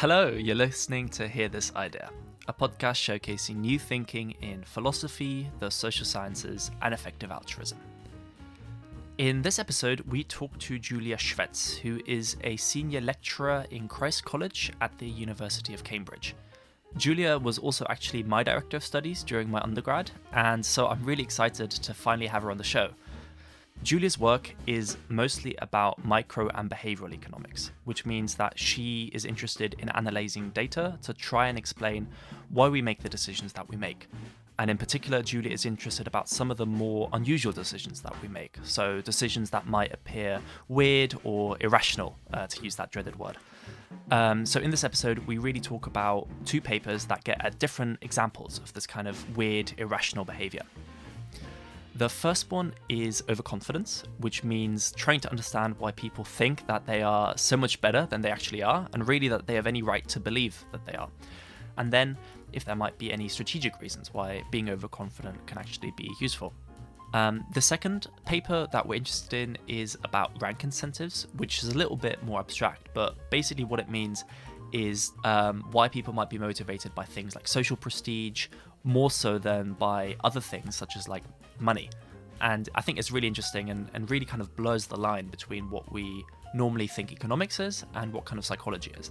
Hello, you're listening to Hear This Idea, a podcast showcasing new thinking in philosophy, the social sciences, and effective altruism. In this episode, we talk to Julia Shvets, who is a senior lecturer in Christ College at the University of Cambridge. Julia was also actually my director of studies during my undergrad, and so I'm really excited to finally have her on the show. Julia's work is mostly about micro and behavioral economics, which means that she is interested in analyzing data to try and explain why we make the decisions that we make. And in particular, Julia is interested about some of the more unusual decisions that we make. So decisions that might appear weird or irrational, to use that dreaded word. So in this episode, we really talk about two papers that get at different examples of this kind of weird, irrational behavior. The first one is overconfidence, which means trying to understand why people think that they are so much better than they actually are, and really that they have any right to believe that they are. And then, if there might be any strategic reasons why being overconfident can actually be useful. The second paper that we're interested in is about rank incentives, which is a little bit more abstract, but basically what it means is why people might be motivated by things like social prestige, more so than by other things such as like money. And I think it's really interesting and really kind of blurs the line between what we normally think economics is and what kind of psychology is.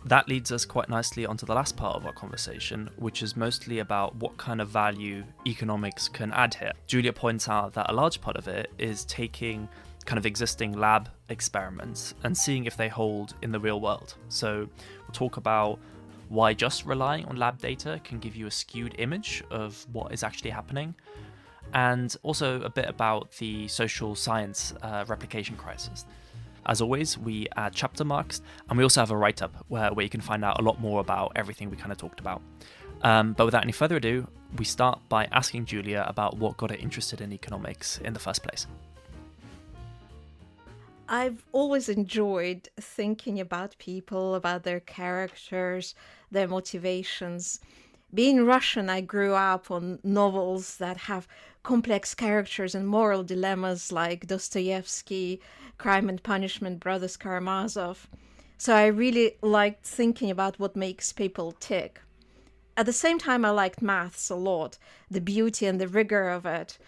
That leads us quite nicely onto the last part of our conversation, which is mostly about what kind of value economics can add here. Julia points out that a large part of it is taking kind of existing lab experiments and seeing if they hold in the real world. So we'll talk about why just relying on lab data can give you a skewed image of what is actually happening, and also a bit about the social science replication crisis. As always, we add chapter marks, and we also have a write-up where you can find out a lot more about everything we kind of talked about. But without any further ado, we start by asking Julia about what got her interested in economics in the first place. I've always enjoyed thinking about people, about their characters, their motivations. Being Russian, I grew up on novels that have complex characters and moral dilemmas like Dostoevsky, Crime and Punishment, Brothers Karamazov. So I really liked thinking about what makes people tick. At the same time, I liked maths a lot, the beauty and the rigor of it.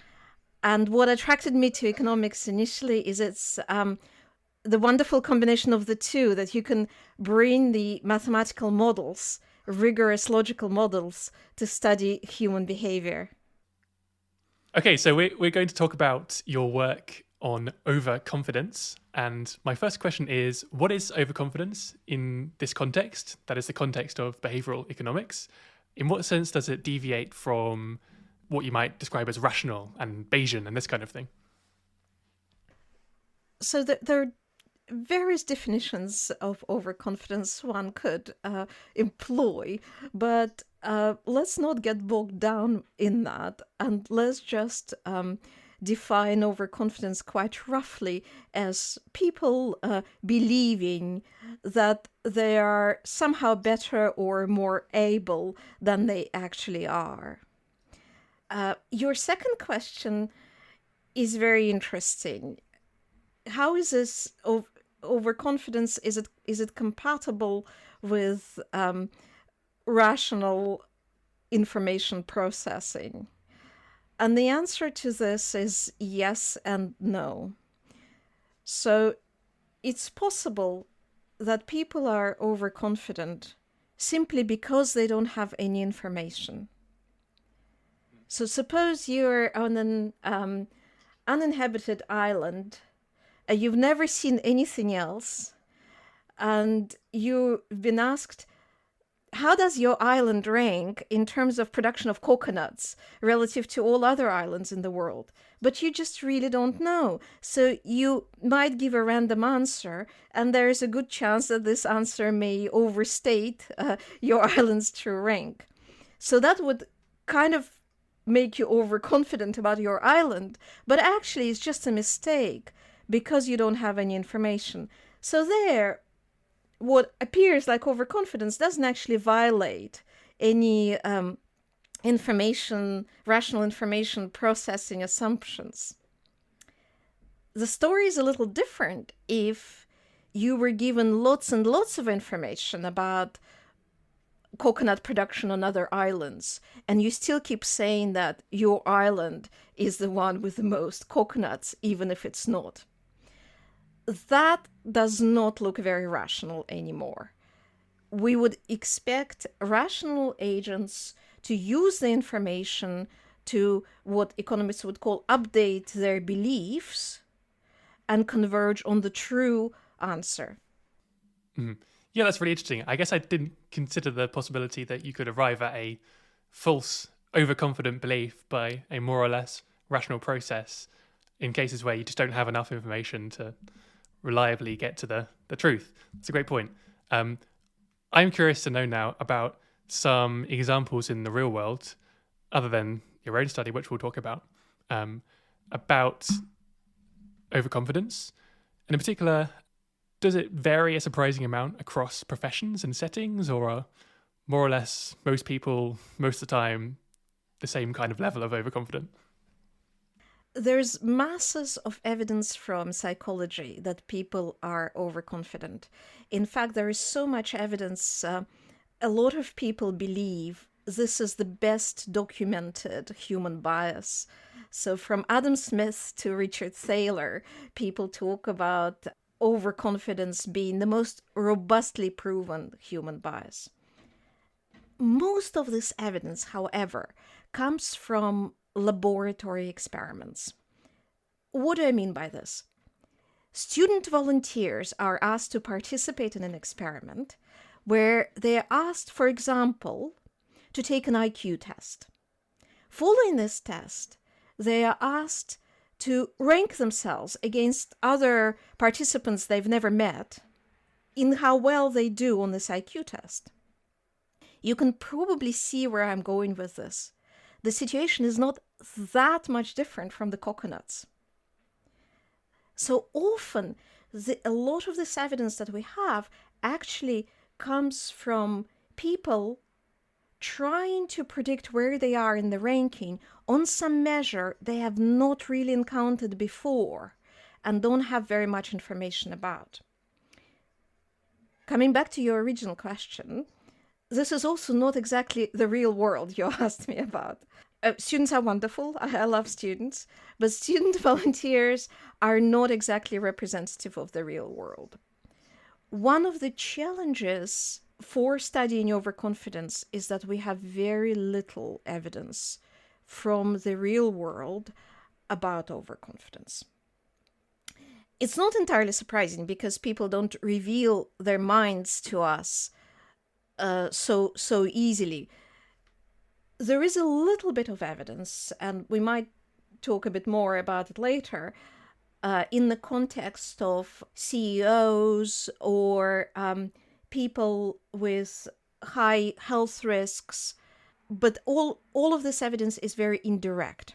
And what attracted me to economics initially is its the wonderful combination of the two, that you can bring the mathematical models, rigorous logical models, to study human behavior. Okay, so we're going to talk about your work on overconfidence. And my first question is, what is overconfidence in this context? That is the context of behavioral economics. In what sense does it deviate from what you might describe as rational and Bayesian and this kind of thing? So there are various definitions of overconfidence one could employ, but let's not get bogged down in that, and let's just define overconfidence quite roughly as people believing that they are somehow better or more able than they actually are. Your second question is very interesting. How is this overconfidence? Is it compatible with rational information processing? And the answer to this is yes and no. So it's possible that people are overconfident simply because they don't have any information. So suppose you're on an uninhabited island, you've never seen anything else, and you've been asked, how does your island rank in terms of production of coconuts relative to all other islands in the world? But you just really don't know. So you might give a random answer, and there is a good chance that this answer may overstate your island's true rank. So that would kind of make you overconfident about your island, but actually it's just a mistake because you don't have any information. So there, what appears like overconfidence doesn't actually violate any rational information processing assumptions. The story is a little different if you were given lots and lots of information about coconut production on other islands, and you still keep saying that your island is the one with the most coconuts, even if it's not. That does not look very rational anymore. We would expect rational agents to use the information to what economists would call update their beliefs and converge on the true answer. Mm. Yeah, that's really interesting. I guess I didn't consider the possibility that you could arrive at a false, overconfident belief by a more or less rational process in cases where you just don't have enough information to reliably get to the truth. That's a great point. I'm curious to know now about some examples in the real world, other than your own study, which we'll talk about overconfidence. And in particular, does it vary a surprising amount across professions and settings, or are more or less most people, most of the time, the same kind of level of overconfident? There's masses of evidence from psychology that people are overconfident. In fact, there is so much evidence. A lot of people believe this is the best documented human bias. So from Adam Smith to Richard Thaler, people talk about overconfidence being the most robustly proven human bias. Most of this evidence, however, comes from laboratory experiments. What do I mean by this? Student volunteers are asked to participate in an experiment where they are asked, for example, to take an IQ test. Following this test, they are asked to rank themselves against other participants they've never met in how well they do on this IQ test. You can probably see where I'm going with this. The situation is not that much different from the coconuts. So often, a lot of this evidence that we have actually comes from people trying to predict where they are in the ranking on some measure they have not really encountered before and don't have very much information about. Coming back to your original question, this is also not exactly the real world you asked me about. Students are wonderful. I love students. But student volunteers are not exactly representative of the real world. One of the challenges for studying overconfidence is that we have very little evidence from the real world about overconfidence. It's not entirely surprising because people don't reveal their minds to us so easily. There is a little bit of evidence, and we might talk a bit more about it later, in the context of CEOs or people with high health risks, but all of this evidence is very indirect.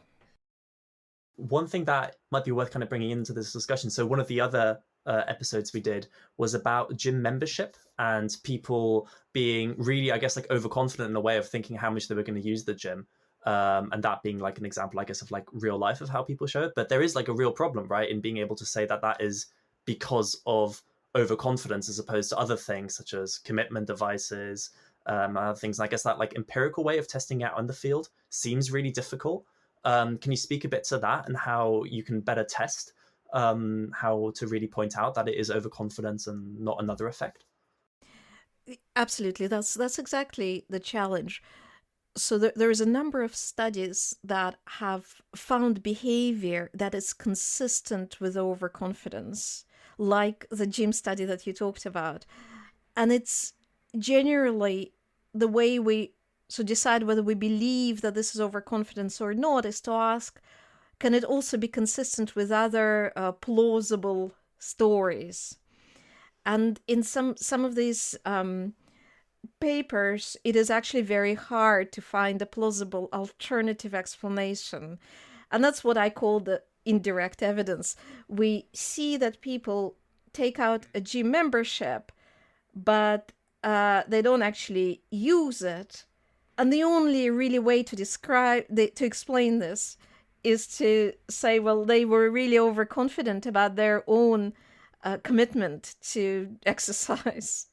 One thing that might be worth kind of bringing into this discussion, so one of the other episodes we did was about gym membership and people being really, I guess, like overconfident in a way of thinking how much they were going to use the gym. And that being like an example, I guess, of like real life of how people show it. But there is like a real problem, right, in being able to say that that is because of overconfidence as opposed to other things such as commitment devices, other things. And I guess that like empirical way of testing out in the field seems really difficult. Can you speak a bit to that and how you can better test how to really point out that it is overconfidence and not another effect? Absolutely, that's exactly the challenge. So there is a number of studies that have found behavior that is consistent with overconfidence, like the gym study that you talked about. And it's generally the way we decide whether we believe that this is overconfidence or not is to ask, can it also be consistent with other plausible stories? And in some of these papers, it is actually very hard to find a plausible alternative explanation. And that's what I call the indirect evidence. We see that people take out a gym membership, but they don't actually use it. And the only really way to explain this is to say, well, they were really overconfident about their own commitment to exercise.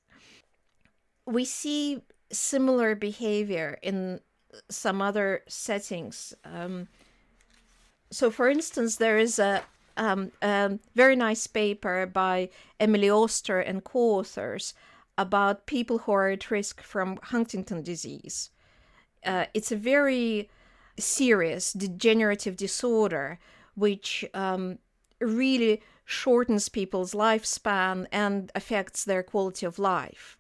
We see similar behavior in some other settings. So, for instance, there is a very nice paper by Emily Oster and co-authors about people who are at risk from Huntington disease. It's a very serious degenerative disorder which really shortens people's lifespan and affects their quality of life.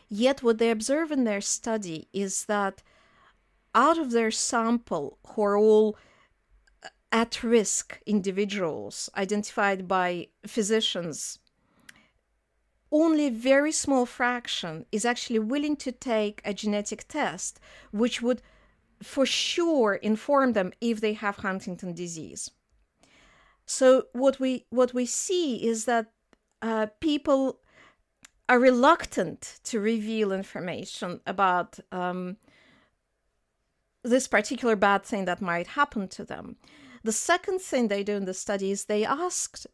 Yet what they observe in their study is that out of their sample, who are all at-risk individuals identified by physicians, only a very small fraction is actually willing to take a genetic test, which would for sure inform them if they have Huntington disease. So what we see is that people are reluctant to reveal information about this particular bad thing that might happen to them. The second thing they do in the study is they asked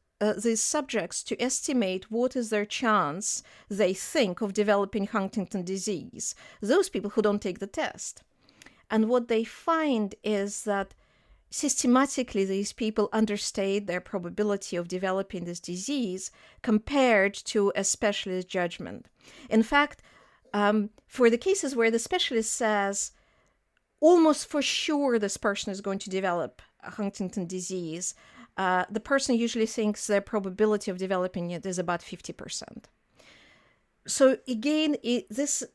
these subjects to estimate what is their chance, they think, of developing Huntington disease, those people who don't take the test. And what they find is that systematically these people understate their probability of developing this disease compared to a specialist judgment. In fact, for the cases where the specialist says, almost for sure this person is going to develop Huntington disease, the person usually thinks their probability of developing it is about 50%. So again,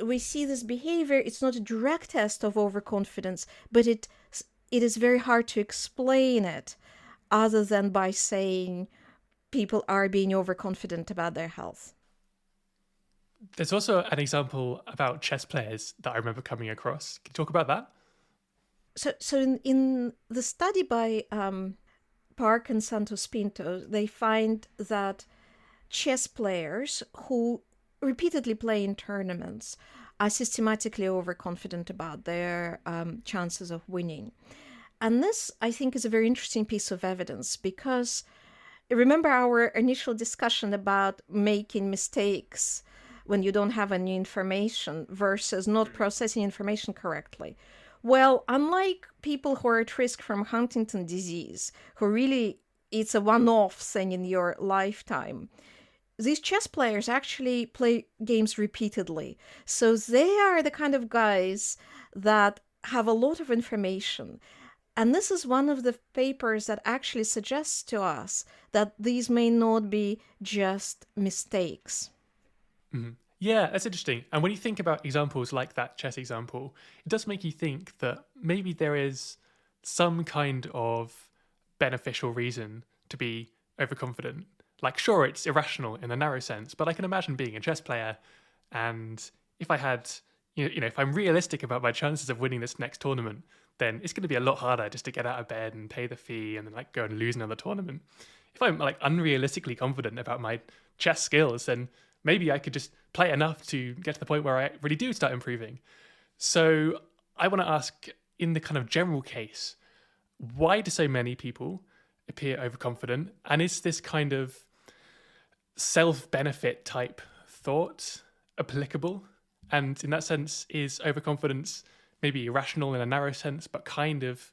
we see this behavior. It's not a direct test of overconfidence, but it is very hard to explain it other than by saying people are being overconfident about their health. There's also an example about chess players that I remember coming across. Can you talk about that? So in the study by Park and Santos Pinto, they find that chess players who repeatedly play in tournaments are systematically overconfident about their chances of winning. And this, I think, is a very interesting piece of evidence because remember our initial discussion about making mistakes when you don't have any information versus not processing information correctly. Well, unlike people who are at risk from Huntington disease, who really, it's a one-off thing in your lifetime, these chess players actually play games repeatedly. So they are the kind of guys that have a lot of information. And this is one of the papers that actually suggests to us that these may not be just mistakes. Mm-hmm. Yeah, that's interesting. And when you think about examples like that chess example, it does make you think that maybe there is some kind of beneficial reason to be overconfident. Like, sure, it's irrational in a narrow sense, but I can imagine being a chess player, and if I had, if I'm realistic about my chances of winning this next tournament, then it's going to be a lot harder just to get out of bed and pay the fee and then go and lose another tournament. If I'm unrealistically confident about my chess skills, then maybe I could just play enough to get to the point where I really do start improving. So I want to ask, in the kind of general case, why do so many people appear overconfident? And is this kind of self-benefit type thought applicable? And in that sense, is overconfidence maybe irrational in a narrow sense, but kind of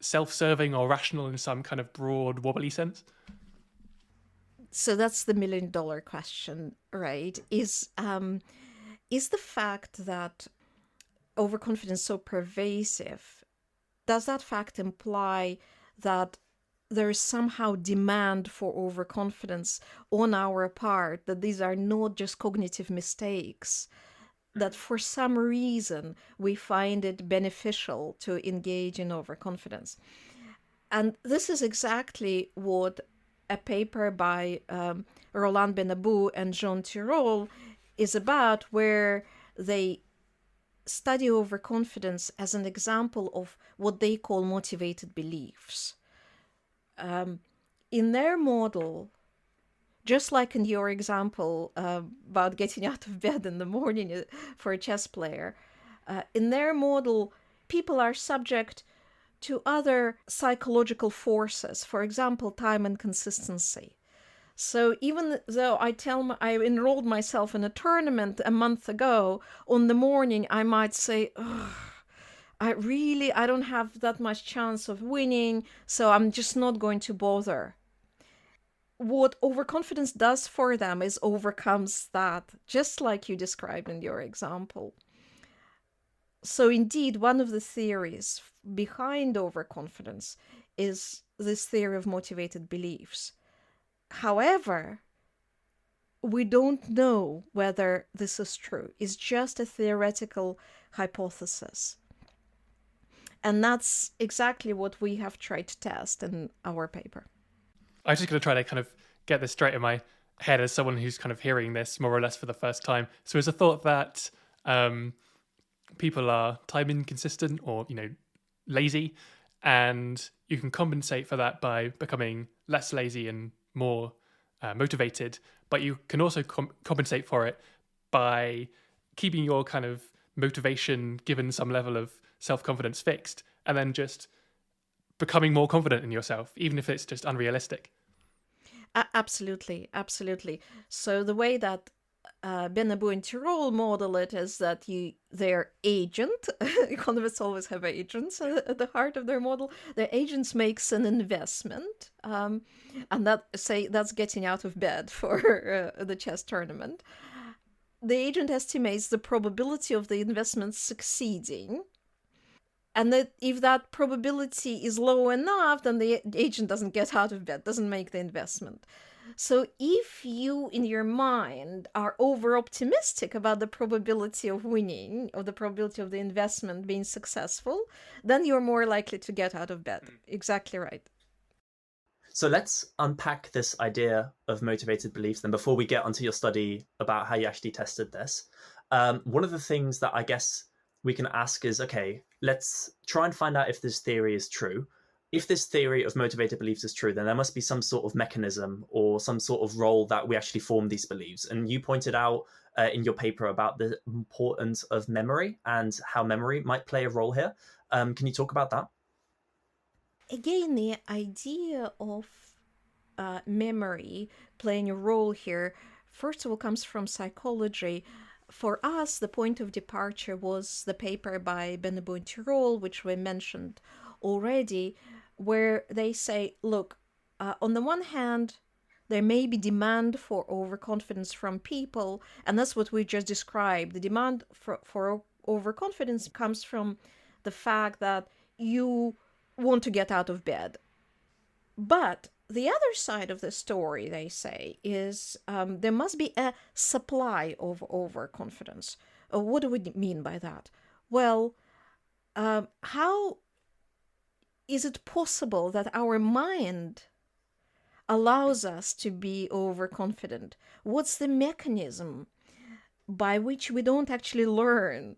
self-serving or rational in some kind of broad, wobbly sense? So that's the $1 million question, right? Is the fact that overconfidence is so pervasive, does that fact imply that there is somehow demand for overconfidence on our part, that these are not just cognitive mistakes, that for some reason we find it beneficial to engage in overconfidence? And this is exactly what a paper by Roland Benabou and Jean Tirole is about, where they study overconfidence as an example of what they call motivated beliefs. In their model, just like in your example about getting out of bed in the morning for a chess player, in their model, people are subject to other psychological forces, for example, time and consistency. So even though I enrolled myself in a tournament a month ago, on the morning I might say, "Ugh, I don't have that much chance of winning, so I'm just not going to bother." What overconfidence does for them is overcomes that, just like you described in your example. So indeed, one of the theories behind overconfidence is this theory of motivated beliefs. However, we don't know whether this is true. It's just a theoretical hypothesis. And that's exactly what we have tried to test in our paper. I'm just going to try to kind of get this straight in my head as someone who's kind of hearing this more or less for the first time. So is a thought that people are time inconsistent or, lazy, and you can compensate for that by becoming less lazy and more motivated, but you can also compensate for it by keeping your kind of motivation given some level of self-confidence fixed, and then just becoming more confident in yourself, even if it's just unrealistic. Absolutely. So the way that Benabou and Tirole model it is that their agent, economists always have agents at the heart of their model, their agents makes an investment, and that's getting out of bed for the chess tournament. The agent estimates the probability of the investment succeeding, and that if that probability is low enough, then the agent doesn't get out of bed, doesn't make the investment. So if you, in your mind, are over-optimistic about the probability of winning, or the probability of the investment being successful, then you're more likely to get out of bed. Exactly right. So let's unpack this idea of motivated beliefs then before we get onto your study about how you actually tested this. One of the things that I guess we can ask is, okay, let's try and find out if this theory is true. If this theory of motivated beliefs is true, then there must be some sort of mechanism or some sort of role that we actually form these beliefs. And you pointed out in your paper about the importance of memory and how memory might play a role here. Can you talk about that? Again, the idea of memory playing a role here, first of all, comes from psychology. For us, the point of departure was the paper by Benabou and Tirole, which we mentioned already, where they say, look, on the one hand, there may be demand for overconfidence from people, and that's what we just described. The demand for overconfidence comes from the fact that you want to get out of bed. But the other side of the story, they say, is there must be a supply of overconfidence. What do we mean by that? Well, how is it possible that our mind allows us to be overconfident? What's the mechanism by which we don't actually learn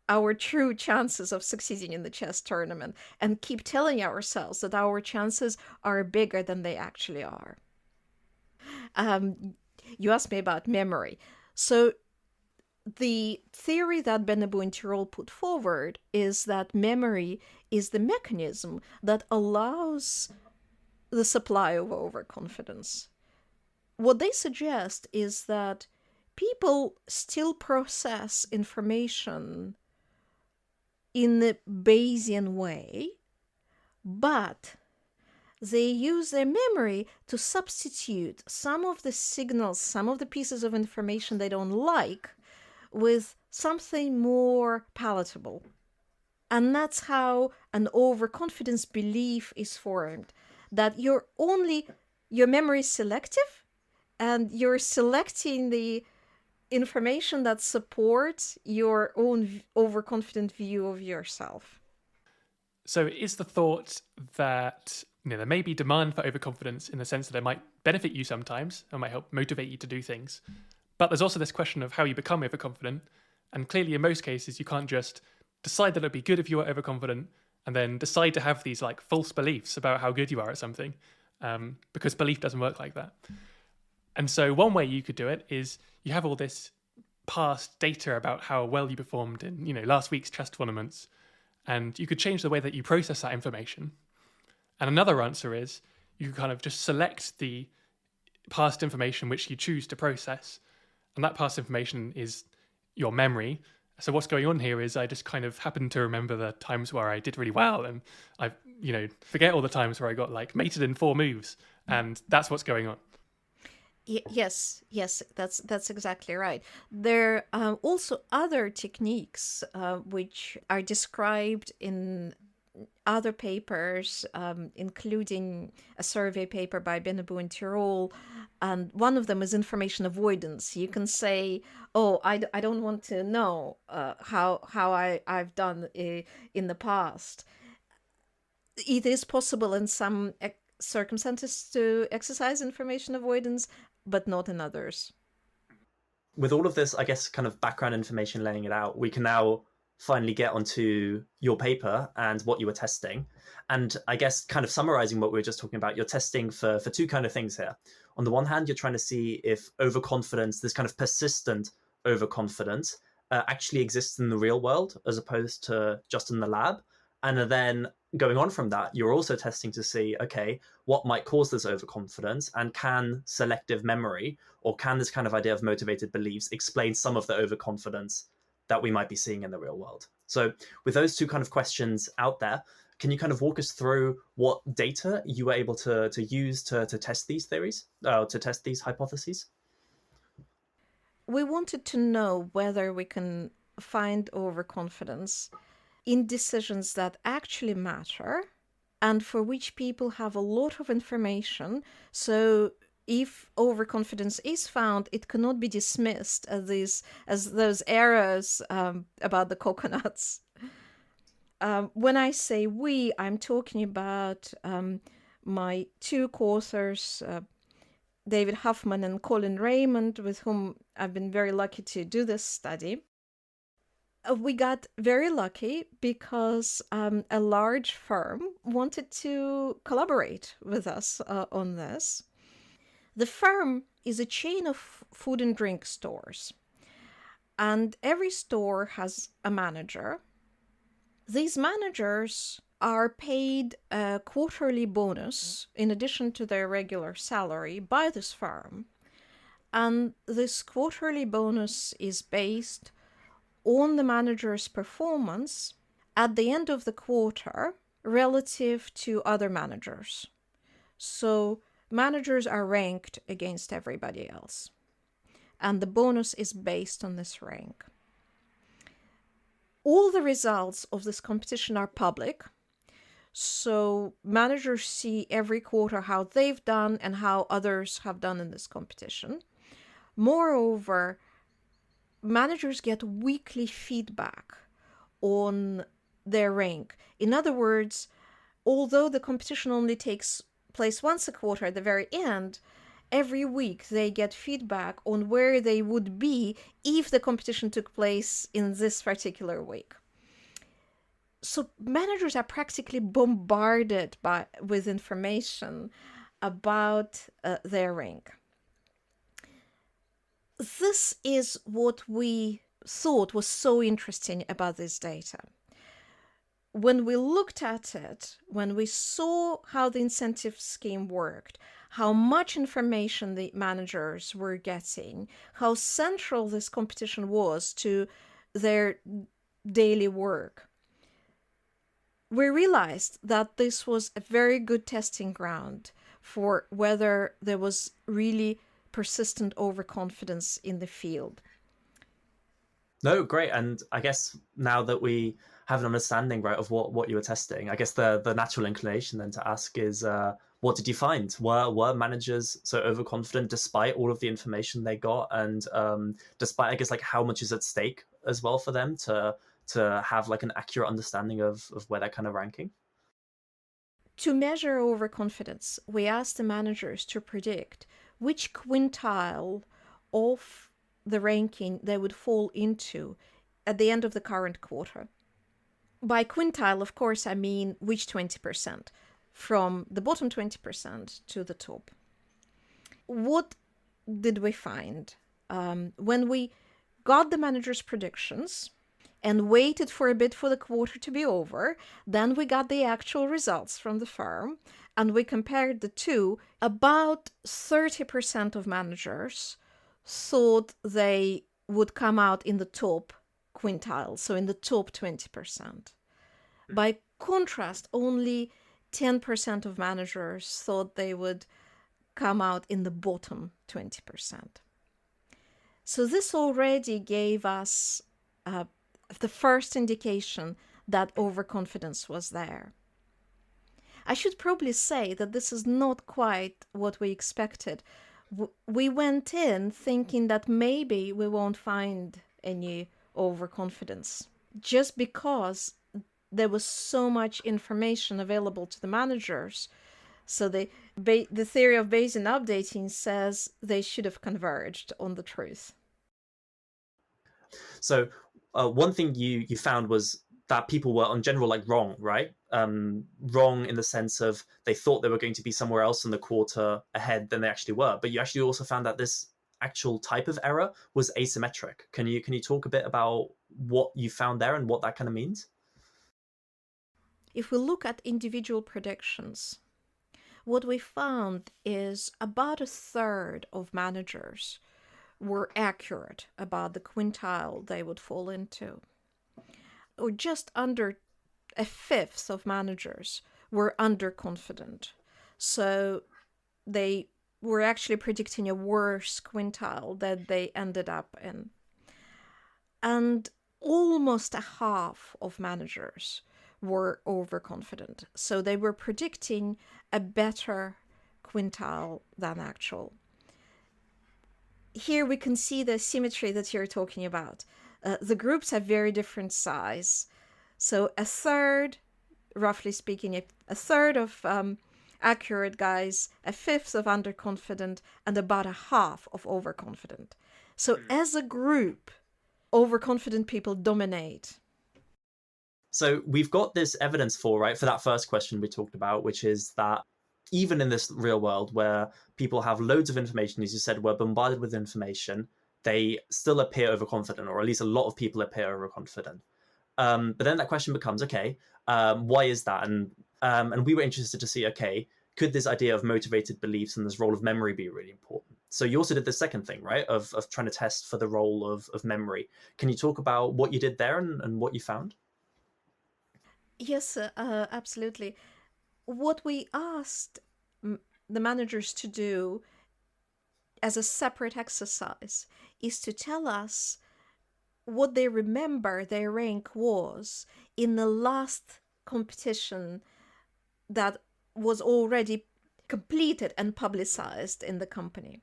our true chances of succeeding in the chess tournament and keep telling ourselves that our chances are bigger than they actually are? You asked me about memory. So the theory that Benabou and Tirole put forward is that memory is the mechanism that allows the supply of overconfidence. What they suggest is that people still process information in the Bayesian way, but they use their memory to substitute some of the signals, some of the pieces of information they don't like, with something more palatable. And that's how an overconfidence belief is formed, that your memory is selective, and you're selecting the information that supports your own overconfident view of yourself. So is the thought that there may be demand for overconfidence in the sense that it might benefit you sometimes and might help motivate you to do things, but there's also this question of how you become overconfident, and clearly in most cases you can't just decide that it'd be good if you were overconfident and then decide to have these like false beliefs about how good you are at something, because belief doesn't work like that. And so one way you could do it is you have all this past data about how well you performed in, last week's chess tournaments, and you could change the way that you process that information. And another answer is you kind of just select the past information which you choose to process. And that past information is your memory. So what's going on here is I just kind of happen to remember the times where I did really well, and I, forget all the times where I got like mated in 4 moves, and that's what's going on. Yes, that's exactly right. There are also other techniques which are described in other papers, including a survey paper by Benabou and Tirole, and one of them is information avoidance. You can say, "Oh, I don't want to know how I've done in the past." It is possible in some circumstances to exercise information avoidance, but not in others. With all of this, I guess, kind of background information laying it out, we can now finally get onto your paper and what you were testing. And I guess kind of summarizing what we were just talking about, you're testing for 2 kind of things here. On the one hand, you're trying to see if overconfidence, this kind of persistent overconfidence, actually exists in the real world as opposed to just in the lab. And then going on from that, you're also testing to see, okay, what might cause this overconfidence, and can selective memory, or can this kind of idea of motivated beliefs explain some of the overconfidence that we might be seeing in the real world? So with those 2 kind of questions out there, can you kind of walk us through what data you were able to use to test these theories, to test these hypotheses? We wanted to know whether we can find overconfidence in decisions that actually matter and for which people have a lot of information. So if overconfidence is found, it cannot be dismissed as those errors about the coconuts. When I say we, I'm talking about my 2 co-authors, David Huffman and Colin Raymond, with whom I've been very lucky to do this study. We got very lucky because a large firm wanted to collaborate with us on this. The firm is a chain of food and drink stores, and every store has a manager. These managers are paid a quarterly bonus in addition to their regular salary by this firm. And this quarterly bonus is based on the manager's performance at the end of the quarter relative to other managers. So managers are ranked against everybody else, and the bonus is based on this rank. All the results of this competition are public, so managers see every quarter how they've done and how others have done in this competition. Moreover, managers get weekly feedback on their rank. In other words, although the competition only takes place once a quarter at the very end, every week they get feedback on where they would be if the competition took place in this particular week. So managers are practically bombarded with information about their rank. This is what we thought was so interesting about this data. When we looked at it, when we saw how the incentive scheme worked, how much information the managers were getting, how central this competition was to their daily work, we realized that this was a very good testing ground for whether there was really persistent overconfidence in the field. No, great. And I guess now that we have an understanding, right, of what you were testing, I guess the natural inclination then to ask is, what did you find? Were managers so overconfident despite all of the information they got, and despite, I guess, like how much is at stake as well for them to have like an accurate understanding of where they're kind of ranking? To measure overconfidence, we asked the managers to predict which quintile of the ranking they would fall into at the end of the current quarter. By quintile, of course, I mean which 20%, from the bottom 20% to the top. What did we find? When we got the managers' predictions, and waited for a bit for the quarter to be over. Then we got the actual results from the firm and we compared the two. About 30% of managers thought they would come out in the top quintile, so in the top 20%. By contrast, only 10% of managers thought they would come out in the bottom 20%. So this already gave us the first indication that overconfidence was there. I should probably say that this is not quite what we expected. We went in thinking that maybe we won't find any overconfidence, just because there was so much information available to the managers. So the theory of Bayesian updating says they should have converged on the truth. So one thing you found was that people were in general wrong, right? Wrong in the sense of they thought they were going to be somewhere else in the quarter ahead than they actually were. But you actually also found that this actual type of error was asymmetric. Can you talk a bit about what you found there and what that kind of means? If we look at individual predictions, what we found is about a third of managers were accurate about the quintile they would fall into. Or just under a fifth of managers were underconfident. So they were actually predicting a worse quintile that they ended up in. And almost a half of managers were overconfident. So they were predicting a better quintile than actual. Here we can see the symmetry that you're talking about. The groups have very different size. So a third, roughly speaking, a third of accurate guys, a fifth of underconfident, and about a half of overconfident. So as a group, overconfident people dominate. So we've got this evidence for that first question we talked about, which is that even in this real world where people have loads of information, as you said, we're bombarded with information, they still appear overconfident, or at least a lot of people appear overconfident. But then that question becomes, okay, why is that? And we were interested to see, okay, could this idea of motivated beliefs and this role of memory be really important? So you also did the second thing, right, of trying to test for the role of memory. Can you talk about what you did there and what you found? Yes, absolutely. What we asked the managers to do as a separate exercise is to tell us what they remember their rank was in the last competition that was already completed and publicized in the company.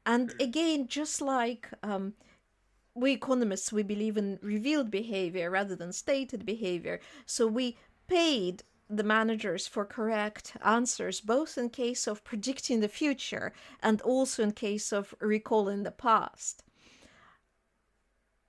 And again, just like we economists, we believe in revealed behavior rather than stated behavior. So we paid the managers for correct answers, both in case of predicting the future and also in case of recalling the past.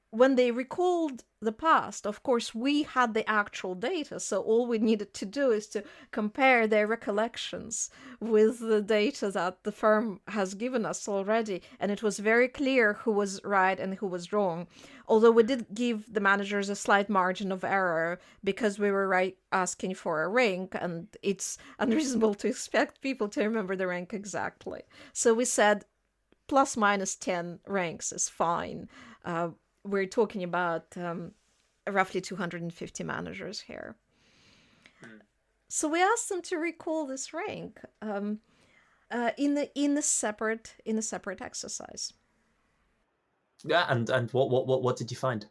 When they recalled the past, of course, we had the actual data, so all we needed to do is to compare their recollections with the data that the firm has given us already, and it was very clear who was right and who was wrong. Although we did give the managers a slight margin of error because we were asking for a rank, and it's unreasonable to expect people to remember the rank exactly. So we said plus minus 10 ranks is fine. We're talking about roughly 250 managers here. So we asked them to recall this rank in a separate exercise. Yeah, and what did you find?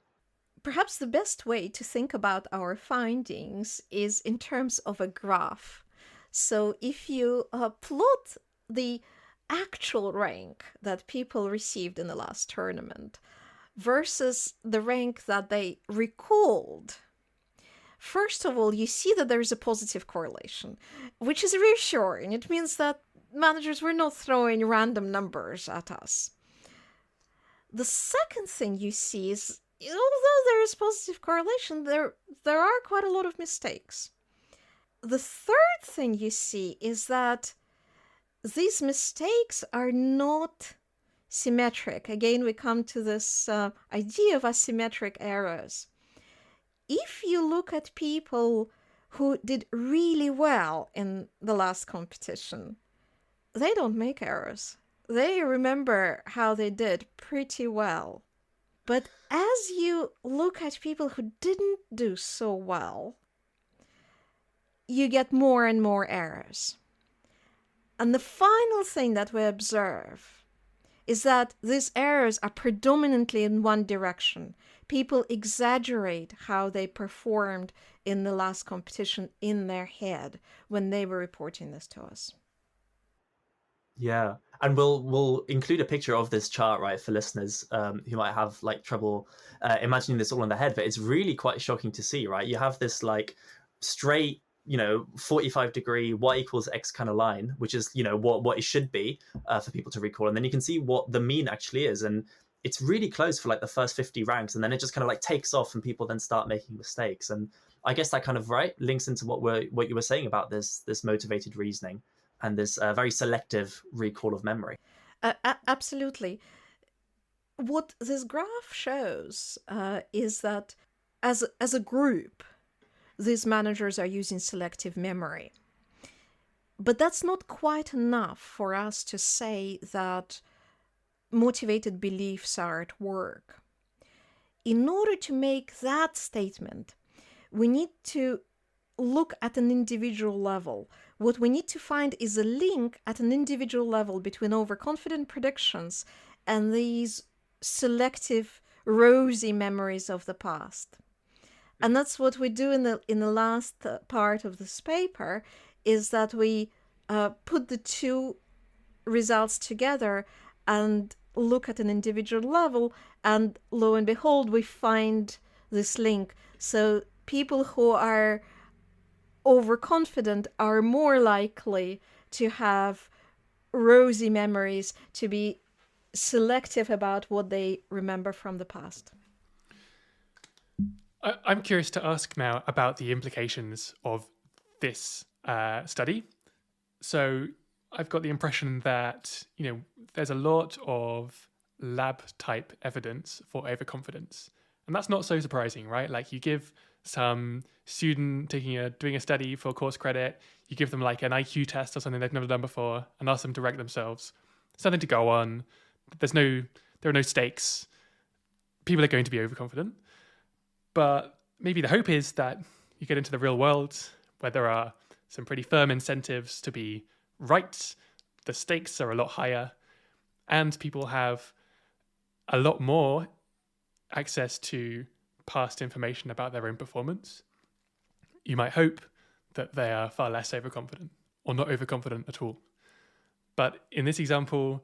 Perhaps the best way to think about our findings is in terms of a graph. So if you plot the actual rank that people received in the last tournament versus the rank that they recalled, first of all, you see that there is a positive correlation, which is reassuring. It means that managers were not throwing random numbers at us. The second thing you see is, although there is positive correlation, there are quite a lot of mistakes. The third thing you see is that these mistakes are not symmetric. Again, we come to this idea of asymmetric errors. if you look at people who did really well in the last competition, they don't make errors. They remember how they did pretty well. But as you look at people who didn't do so well, you get more and more errors. And the final thing that we observe is that these errors are predominantly in one direction. People exaggerate how they performed in the last competition in their head when they were reporting this to us. Yeah, and we'll include a picture of this chart, right, for listeners who might have like trouble imagining this all in their head. But it's really quite shocking to see, right? You have this like straight, 45-degree y equals x kind of line, which is what it should be for people to recall, and then you can see what the mean actually is, and it's really close for like the first 50 ranks, and then it just kind of like takes off, and people then start making mistakes. And I guess that kind of links into what you were saying about this motivated reasoning and this very selective recall of memory. Absolutely. What this graph shows is that as a group, these managers are using selective memory. But that's not quite enough for us to say that motivated beliefs are at work. In order to make that statement, we need to look at an individual level. What we need to find is a link at an individual level between overconfident predictions and these selective rosy memories of the past. And that's what we do in the last part of this paper, is that we put the two results together and look at an individual level, and lo and behold, we find this link. So people who are overconfident are more likely to have rosy memories, to be selective about what they remember from the past. I'm curious to ask now about the implications of this study. So I've got the impression that, there's a lot of lab type evidence for overconfidence. And that's not so surprising, right? Like you give some student doing a study for course credit, you give them like an IQ test or something they've never done before and ask them to rank themselves. Something to go on. There are no stakes. People are going to be overconfident. But maybe the hope is that you get into the real world where there are some pretty firm incentives to be right. The stakes are a lot higher, and people have a lot more access to past information about their own performance. You might hope that they are far less overconfident or not overconfident at all. But in this example,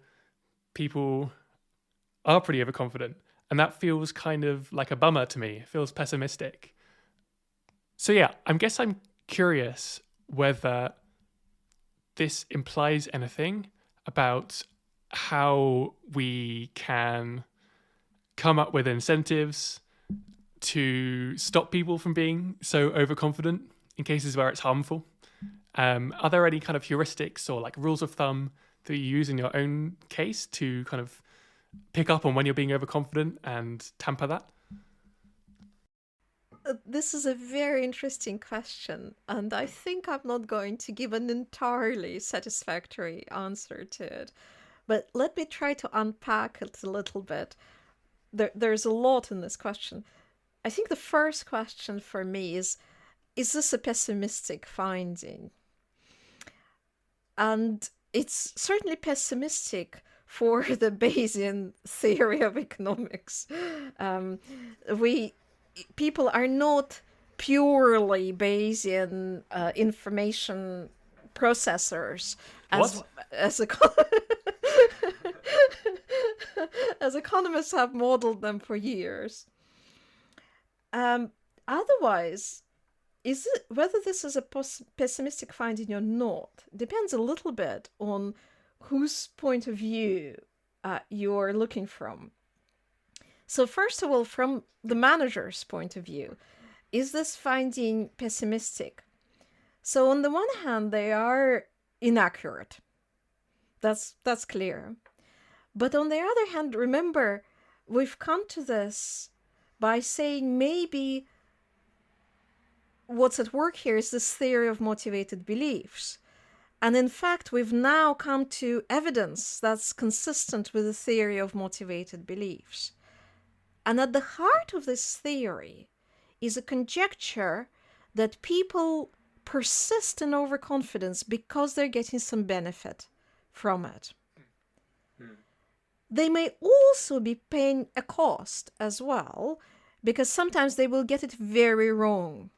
people are pretty overconfident. And that feels kind of like a bummer to me. It feels pessimistic. So yeah, I'm curious whether this implies anything about how we can come up with incentives to stop people from being so overconfident in cases where it's harmful. Are there any kind of heuristics or like rules of thumb that you use in your own case to kind of pick up on when you're being overconfident and tamper that? This is a very interesting question, and I think I'm not going to give an entirely satisfactory answer to it. But let me try to unpack it a little bit. There's a lot in this question. I think the first question for me is this a pessimistic finding? And it's certainly pessimistic for the Bayesian theory of economics. People are not purely Bayesian information processors as economists have modeled them for years. Otherwise, whether this is a pessimistic finding or not depends a little bit on whose point of view you're looking from. So first of all, from the manager's point of view, is this finding pessimistic? So on the one hand, they are inaccurate. That's clear. But on the other hand, remember, we've come to this by saying maybe what's at work here is this theory of motivated beliefs. And in fact, we've now come to evidence that's consistent with the theory of motivated beliefs. And at the heart of this theory is a conjecture that people persist in overconfidence because they're getting some benefit from it. They may also be paying a cost as well, because sometimes they will get it very wrong.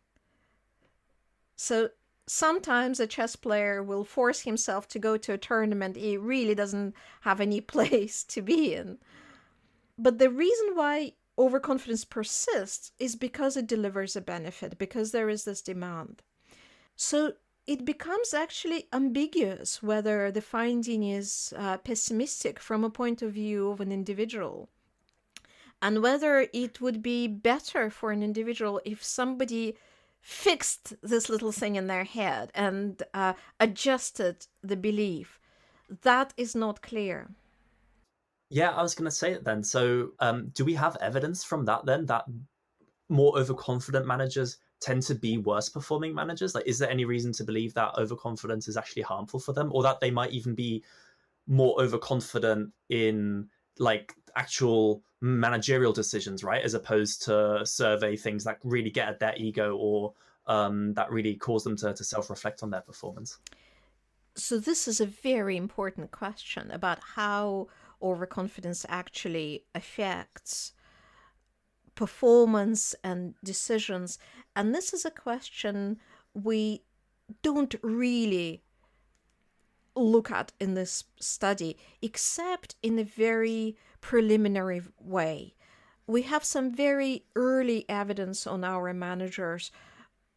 So sometimes a chess player will force himself to go to a tournament he really doesn't have any place to be in. But the reason why overconfidence persists is because it delivers a benefit, because there is this demand. So it becomes actually ambiguous whether the finding is pessimistic from a point of view of an individual, and whether it would be better for an individual if somebody fixed this little thing in their head and adjusted the belief. That is not clear. Yeah, I was going to say it then. So do we have evidence from that then that more overconfident managers tend to be worse performing managers? Like, is there any reason to believe that overconfidence is actually harmful for them, or that they might even be more overconfident in like actual managerial decisions, right, as opposed to survey things that really get at their ego, or that really cause them to self-reflect on their performance? So this is a very important question about how overconfidence actually affects performance and decisions. And this is a question we don't really look at in this study, except in a very preliminary way. We have some very early evidence on our managers,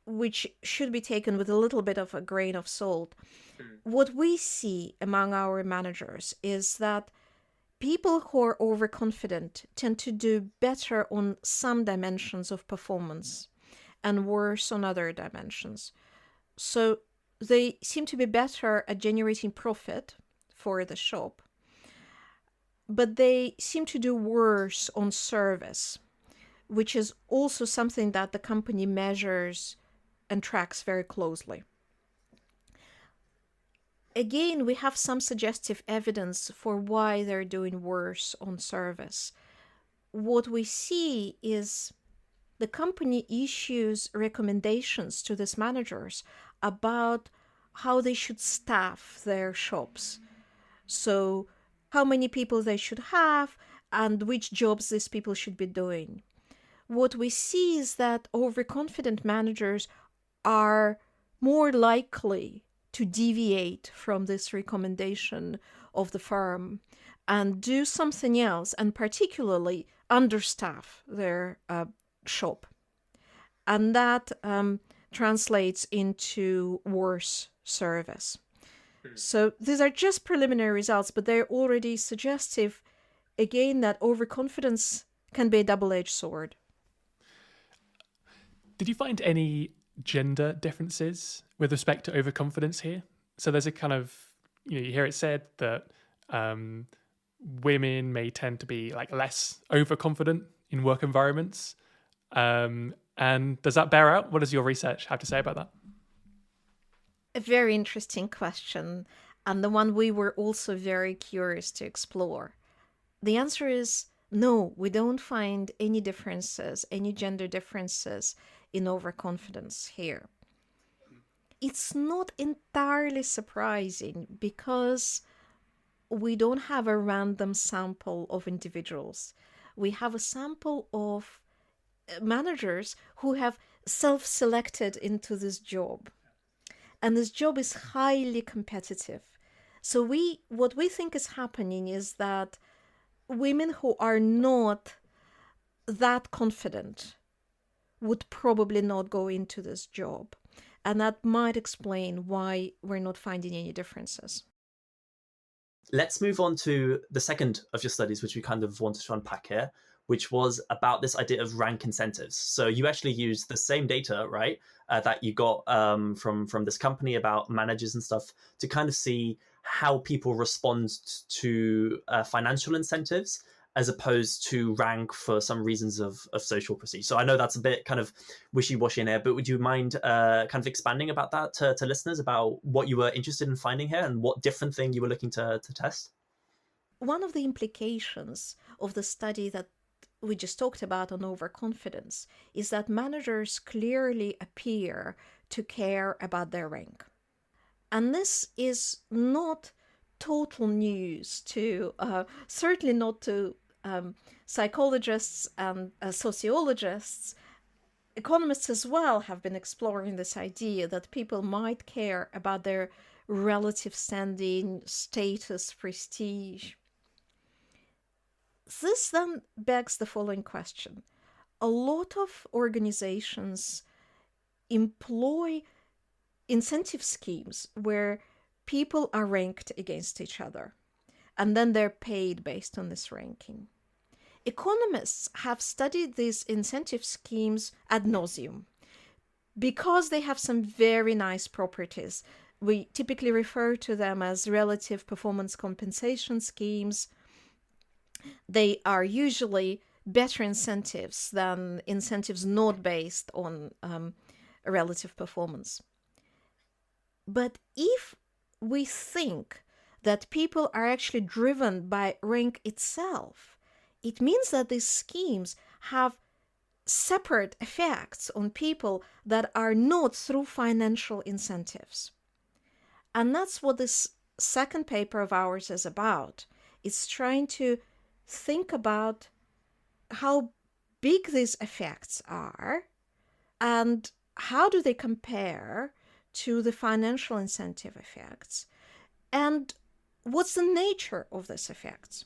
which should be taken with a little bit of a grain of salt. What we see among our managers is that people who are overconfident tend to do better on some dimensions of performance and worse on other dimensions. So they seem to be better at generating profit for the shop, but they seem to do worse on service, which is also something that the company measures and tracks very closely. Again, we have some suggestive evidence for why they're doing worse on service. What we see is the company issues recommendations to these managers about how they should staff their shops. So how many people they should have and which jobs these people should be doing. What we see is that overconfident managers are more likely to deviate from this recommendation of the firm and do something else, and particularly understaff their shop. And that translates into worse service. So these are just preliminary results, but they're already suggestive, again, that overconfidence can be a double-edged sword. Did you find any gender differences with respect to overconfidence here? So there's a kind of, you hear it said that women may tend to be like less overconfident in work environments. And does that bear out? What does your research have to say about that? A very interesting question, and the one we were also very curious to explore. The answer is no, we don't find any differences, any gender differences in overconfidence here. It's not entirely surprising because we don't have a random sample of individuals. We have a sample of managers who have self-selected into this job. And this job is highly competitive. So what we think is happening is that women who are not that confident would probably not go into this job. And that might explain why we're not finding any differences. Let's move on to the second of your studies, which we kind of wanted to unpack here, which was about this idea of rank incentives. So you actually used the same data, right, that you got from this company about managers and stuff to kind of see how people respond to financial incentives as opposed to rank for some reasons of social prestige. So I know that's a bit kind of wishy-washy in here, but would you mind kind of expanding about that to listeners about what you were interested in finding here and what different thing you were looking to test? One of the implications of the study that we just talked about on overconfidence is that managers clearly appear to care about their rank. And this is not total news to, certainly not to psychologists and sociologists. Economists as well have been exploring this idea that people might care about their relative standing, status, prestige. This then begs the following question. A lot of organizations employ incentive schemes where people are ranked against each other, and then they're paid based on this ranking. Economists have studied these incentive schemes ad nauseum because they have some very nice properties. We typically refer to them as relative performance compensation schemes. They are usually better incentives than incentives not based on relative performance. But if we think that people are actually driven by rank itself, it means that these schemes have separate effects on people that are not through financial incentives. And that's what this second paper of ours is about. It's trying to think about how big these effects are and how do they compare to the financial incentive effects, and what's the nature of these effects.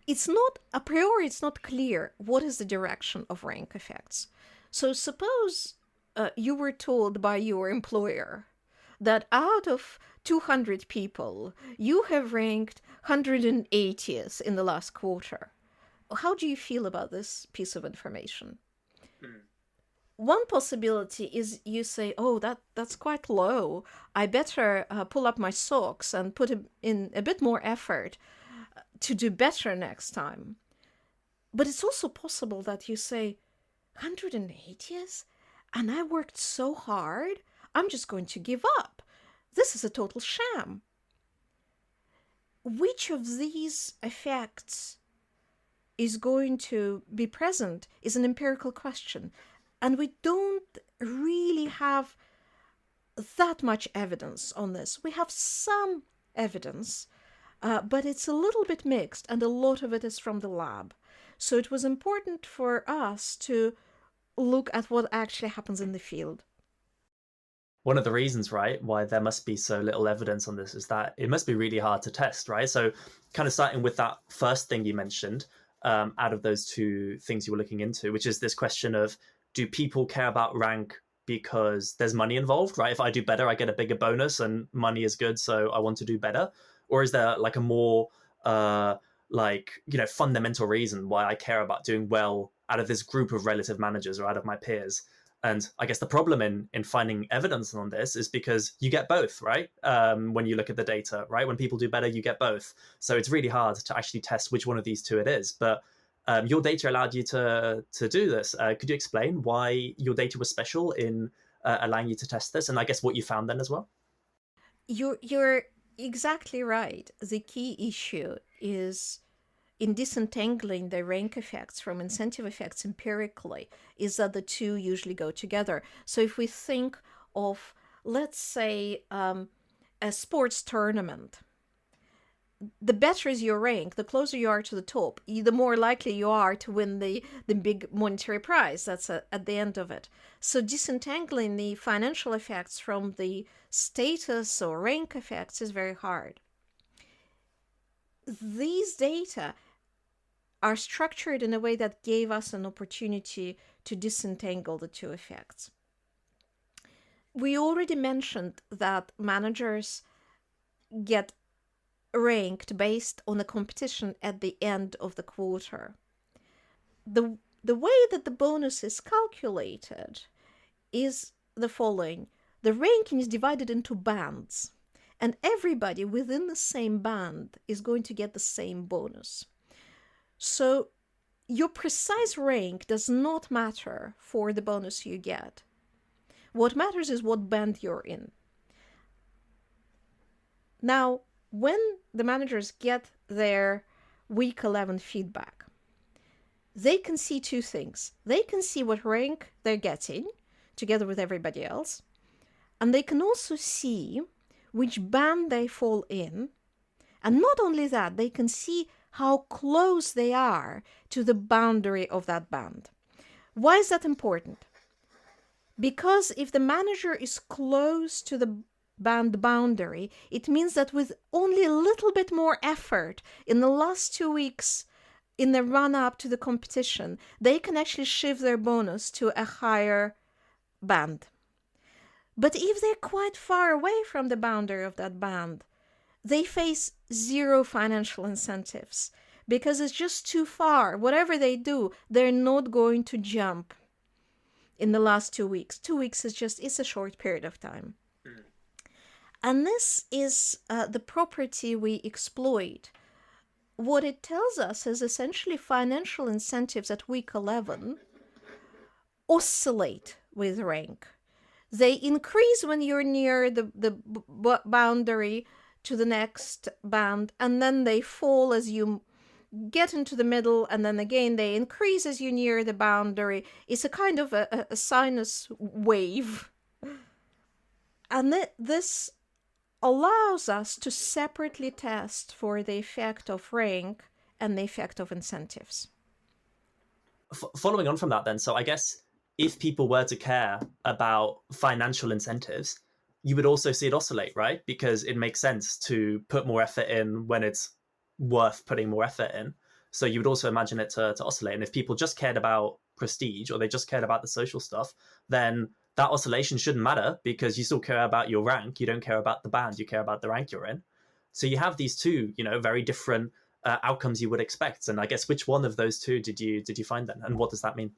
It's not, a priori, it's not clear what is the direction of rank effects. So suppose you were told by your employer that out of 200 people, you have ranked 180th in the last quarter. How do you feel about this piece of information? One possibility is you say, oh, that's quite low. I better pull up my socks and put in a bit more effort to do better next time. But it's also possible that you say, 180th? And I worked so hard, I'm just going to give up. This is a total sham. Which of these effects is going to be present is an empirical question. And we don't really have that much evidence on this. We have some evidence, but it's a little bit mixed, and a lot of it is from the lab. So it was important for us to look at what actually happens in the field. One of the reasons, right, why there must be so little evidence on this is that it must be really hard to test, right? So kind of starting with that first thing you mentioned, out of those two things you were looking into, which is this question of, do people care about rank because there's money involved, right? If I do better, I get a bigger bonus and money is good, so I want to do better. Or is there like a more fundamental reason why I care about doing well out of this group of relative managers or out of my peers? And I guess the problem in finding evidence on this is because you get both, right? When you look at the data, right? When people do better, you get both. So it's really hard to actually test which one of these two it is. But your data allowed you to do this. Could you explain why your data was special in allowing you to test this? And I guess what you found then as well? You're exactly right. The key issue is in disentangling the rank effects from incentive effects empirically is that the two usually go together. So if we think of, let's say, a sports tournament, the better is your rank, the closer you are to the top, the more likely you are to win the big monetary prize that's at the end of it. So disentangling the financial effects from the status or rank effects is very hard. These data are structured in a way that gave us an opportunity to disentangle the two effects. We already mentioned that managers get ranked based on a competition at the end of the quarter. The way that the bonus is calculated is the following. The ranking is divided into bands, and everybody within the same band is going to get the same bonus. So your precise rank does not matter for the bonus you get. What matters is what band you're in. Now, when the managers get their week 11 feedback, they can see two things. They can see what rank they're getting together with everybody else, and they can also see which band they fall in. And not only that, they can see how close they are to the boundary of that band. Why is that important? Because if the manager is close to the band boundary, it means that with only a little bit more effort in the last 2 weeks in the run-up to the competition, they can actually shift their bonus to a higher band. But if they're quite far away from the boundary of that band, they face zero financial incentives because it's just too far. Whatever they do, they're not going to jump in the last 2 weeks. 2 weeks it's a short period of time. And this is the property we exploit. What it tells us is essentially financial incentives at week 11 oscillate with rank. They increase when you're near the boundary to the next band, and then they fall as you get into the middle, and then again they increase as you near the boundary. It's a kind of a sinus wave. And this allows us to separately test for the effect of rank and the effect of incentives. Following on from that then, so I guess if people were to care about financial incentives, you would also see it oscillate, right? Because it makes sense to put more effort in when it's worth putting more effort in. So you would also imagine it to oscillate. And if people just cared about prestige or they just cared about the social stuff, then that oscillation shouldn't matter because you still care about your rank. You don't care about the band. You care about the rank you're in. So you have these two, very different outcomes you would expect. And I guess which one of those two did you find then? And what does that mean?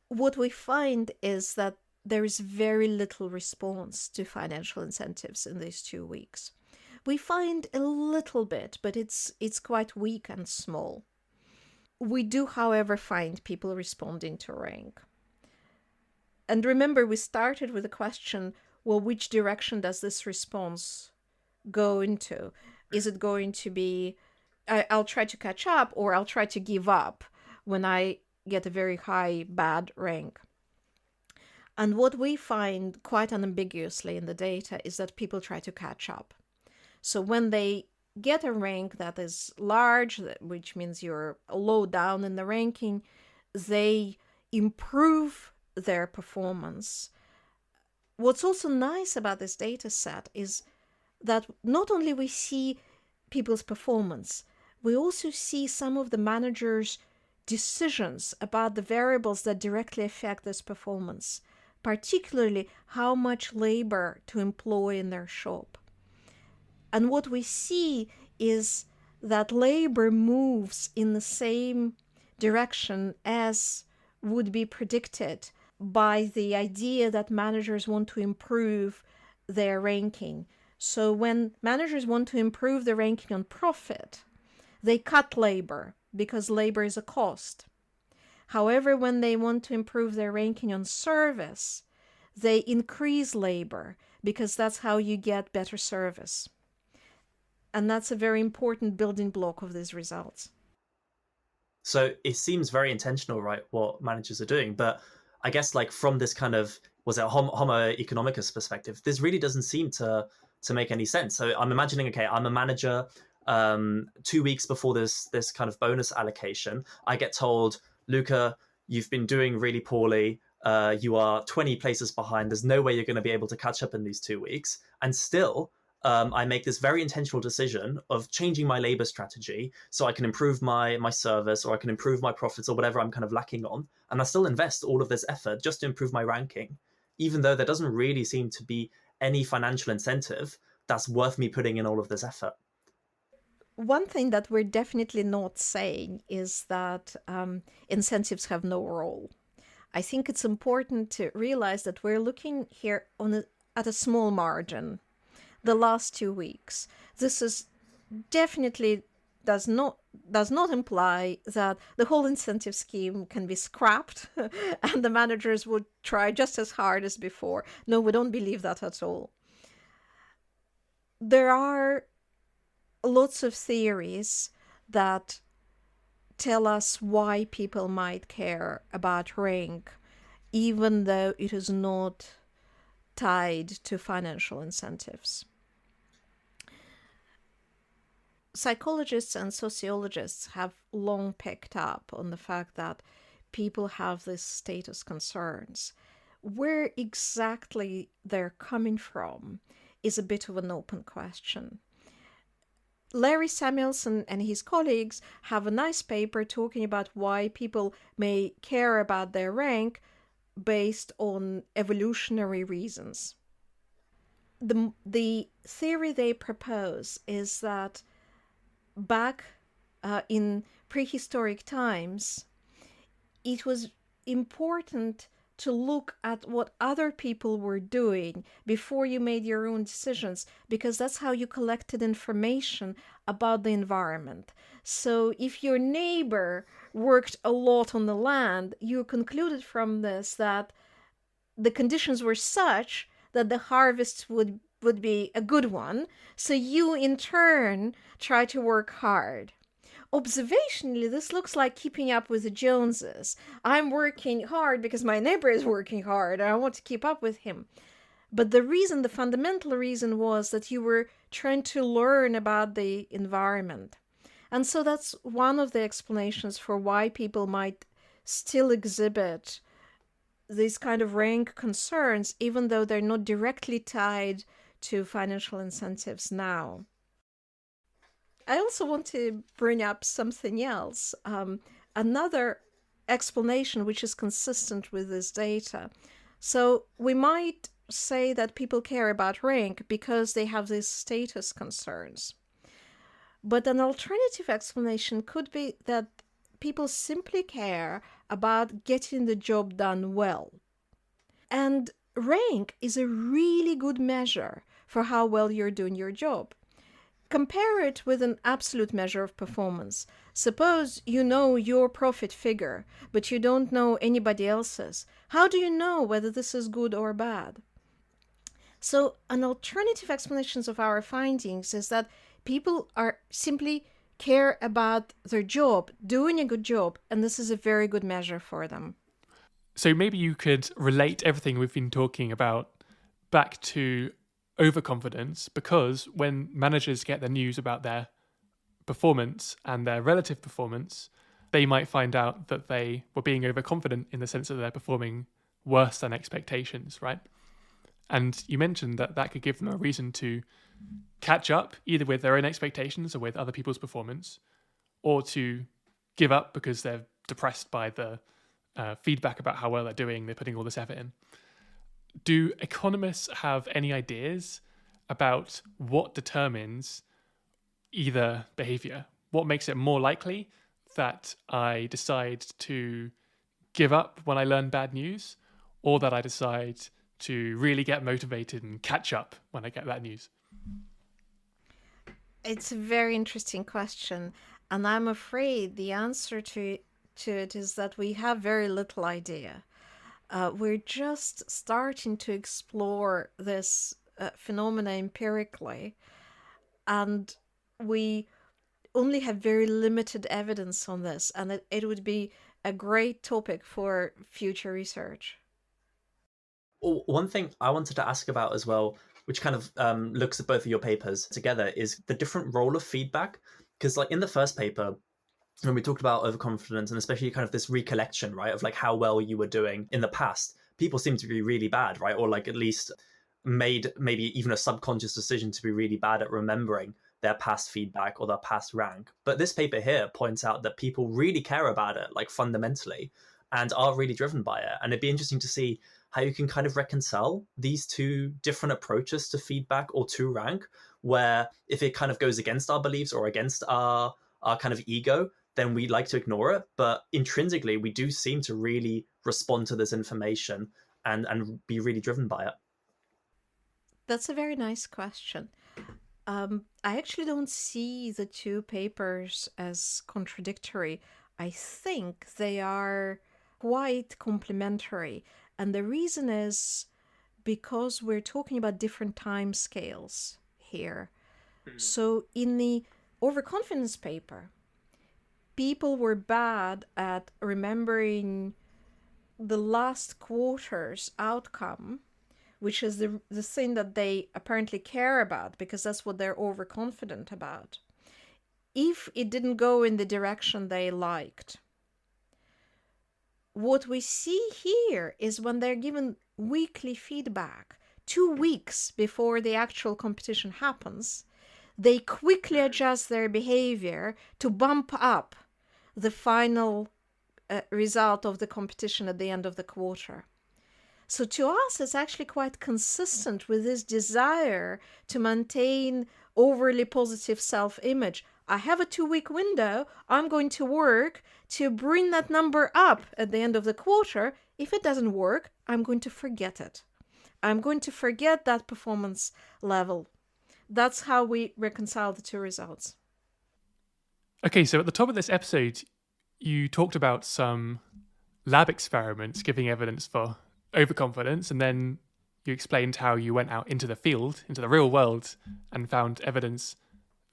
What we find is that there is very little response to financial incentives in these 2 weeks. We find a little bit, but it's quite weak and small. We do, however, find people responding to rank. And remember, we started with the question, well, which direction does this response go into? Is it going to be, I'll try to catch up, or I'll try to give up when I get a very high bad rank? And what we find quite unambiguously in the data is that people try to catch up. So when they get a rank that is large, which means you're low down in the ranking, they improve their performance. What's also nice about this data set is that not only we see people's performance, we also see some of the managers' decisions about the variables that directly affect this performance, particularly how much labor to employ in their shop. And what we see is that labor moves in the same direction as would be predicted by the idea that managers want to improve their ranking. So when managers want to improve the ranking on profit, they cut labor because labor is a cost. However, when they want to improve their ranking on service, they increase labor because that's how you get better service. And that's a very important building block of these results. So it seems very intentional, right, what managers are doing. But I guess from this kind of, was it homo economicus perspective, this really doesn't seem to make any sense. So I'm imagining, okay, I'm a manager, 2 weeks before this kind of bonus allocation, I get told, Luca, you've been doing really poorly. You are 20 places behind. There's no way you're going to be able to catch up in these 2 weeks. And still, I make this very intentional decision of changing my labor strategy so I can improve my service, or I can improve my profits, or whatever I'm kind of lacking on. And I still invest all of this effort just to improve my ranking, even though there doesn't really seem to be any financial incentive that's worth me putting in all of this effort. One thing that we're definitely not saying is that incentives have no role. I think it's important to realize that we're looking here at a small margin. The last 2 weeks. This is definitely does not does not imply that the whole incentive scheme can be scrapped and the managers would try just as hard as before. No, we don't believe that at all. There are lots of theories that tell us why people might care about rank, even though it is not tied to financial incentives. Psychologists and sociologists have long picked up on the fact that people have these status concerns. Where exactly they're coming from is a bit of an open question. Larry Samuelson and his colleagues have a nice paper talking about why people may care about their rank based on evolutionary reasons. The theory they propose is that back in prehistoric times, it was important to look at what other people were doing before you made your own decisions, because that's how you collected information about the environment. So if your neighbor worked a lot on the land, you concluded from this that the conditions were such that the harvest would be a good one. So you, in turn, try to work hard. Observationally, this looks like keeping up with the Joneses. I'm working hard because my neighbor is working hard and I want to keep up with him. But the fundamental reason was that you were trying to learn about the environment. And so that's one of the explanations for why people might still exhibit these kind of rank concerns, even though they're not directly tied to financial incentives now. I also want to bring up something else. Another explanation which is consistent with this data. So we might say that people care about rank because they have these status concerns. But an alternative explanation could be that people simply care about getting the job done well. And rank is a really good measure for how well you're doing your job. Compare it with an absolute measure of performance. Suppose you know your profit figure, but you don't know anybody else's. How do you know whether this is good or bad? So an alternative explanation of our findings is that people are simply care about their job, doing a good job, and this is a very good measure for them. So maybe you could relate everything we've been talking about back to overconfidence, because when managers get the news about their performance and their relative performance, they might find out that they were being overconfident in the sense that they're performing worse than expectations, right? And you mentioned that that could give them a reason to catch up either with their own expectations or with other people's performance, or to give up because they're depressed by the feedback about how well they're doing, they're putting all this effort in. Do economists have any ideas about what determines either behavior? What makes it more likely that I decide to give up when I learn bad news, or that I decide to really get motivated and catch up when I get that news? It's a very interesting question, and I'm afraid the answer to it is that we have very little idea. We're just starting to explore this phenomena empirically, and we only have very limited evidence on this, and it would be a great topic for future research. One thing I wanted to ask about as well, which kind of looks at both of your papers together, is the different role of feedback. Because like in the first paper, when we talked about overconfidence and especially kind of this recollection, right, of like how well you were doing in the past, people seem to be really bad, right? Or like at least made maybe even a subconscious decision to be really bad at remembering their past feedback or their past rank. But this paper here points out that people really care about it, like fundamentally, and are really driven by it. And it'd be interesting to see how you can kind of reconcile these two different approaches to feedback or to rank, where if it kind of goes against our beliefs or against our kind of ego, then we like to ignore it. But intrinsically, we do seem to really respond to this information and be really driven by it. That's a very nice question. I actually don't see the two papers as contradictory. I think they are quite complementary. And the reason is because we're talking about different time scales here. So in the overconfidence paper, people were bad at remembering the last quarter's outcome, which is the thing that they apparently care about because that's what they're overconfident about, if it didn't go in the direction they liked. What we see here is when they're given weekly feedback, 2 weeks before the actual competition happens, they quickly adjust their behavior to bump up the final result of the competition at the end of the quarter. So to us, it's actually quite consistent with this desire to maintain overly positive self-image. I have a 2-week window. I'm going to work to bring that number up at the end of the quarter. If it doesn't work, I'm going to forget it. I'm going to forget that performance level. That's how we reconcile the two results. Okay, so at the top of this episode, you talked about some lab experiments giving evidence for overconfidence, and then you explained how you went out into the field, into the real world, and found evidence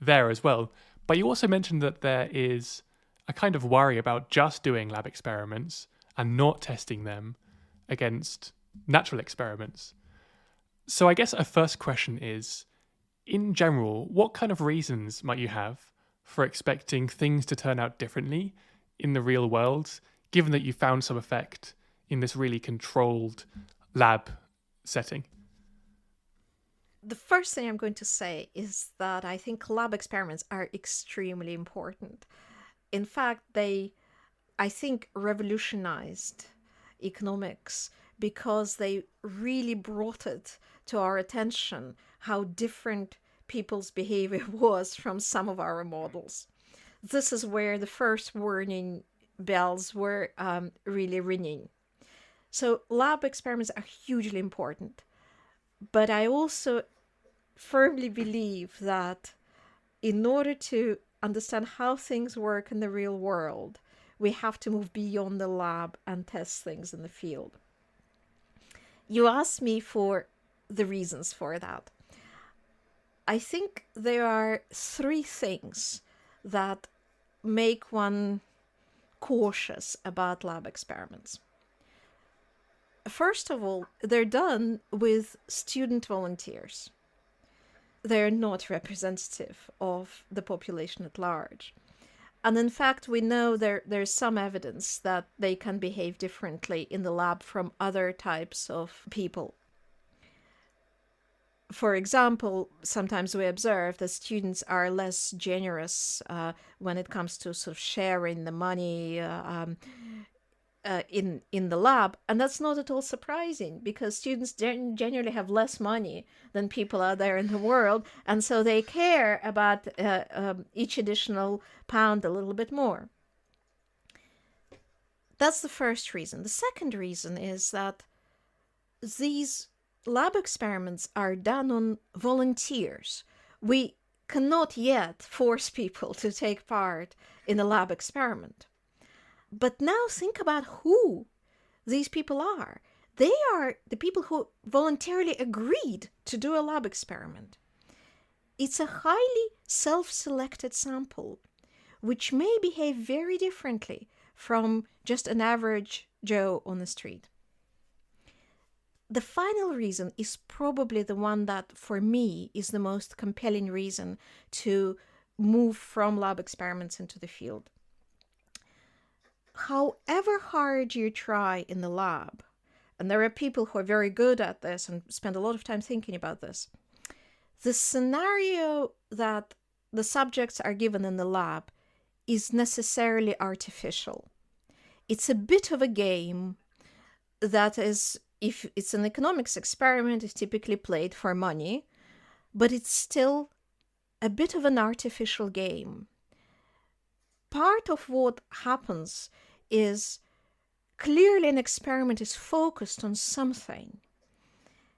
there as well. But you also mentioned that there is a kind of worry about just doing lab experiments and not testing them against natural experiments. So I guess a first question is, in general, what kind of reasons might you have for expecting things to turn out differently in the real world, given that you found some effect in this really controlled lab setting? The first thing I'm going to say is that I think lab experiments are extremely important. In fact, they, I think, revolutionized economics because they really brought it to our attention how different people's behavior was from some of our models. This is where the first warning bells were really ringing. So lab experiments are hugely important. But I also firmly believe that in order to understand how things work in the real world, we have to move beyond the lab and test things in the field. You asked me for the reasons for that. I think there are 3 things that make one cautious about lab experiments. First of all, they're done with student volunteers. They're not representative of the population at large. And in fact, we know there's some evidence that they can behave differently in the lab from other types of people. For example, sometimes we observe that students are less generous when it comes to sort of sharing the money in the lab, and that's not at all surprising because students generally have less money than people out there in the world, and so they care about each additional pound a little bit more. That's the first reason. The second reason is that these lab experiments are done on volunteers. We cannot yet force people to take part in a lab experiment. But now think about who these people are. They are the people who voluntarily agreed to do a lab experiment. It's a highly self-selected sample, which may behave very differently from just an average Joe on the street. The final reason is probably the one that, for me, is the most compelling reason to move from lab experiments into the field. However hard you try in the lab, and there are people who are very good at this and spend a lot of time thinking about this, the scenario that the subjects are given in the lab is necessarily artificial. It's a bit of a game that is, if it's an economics experiment, is typically played for money, but it's still a bit of an artificial game. Part of what happens is clearly an experiment is focused on something.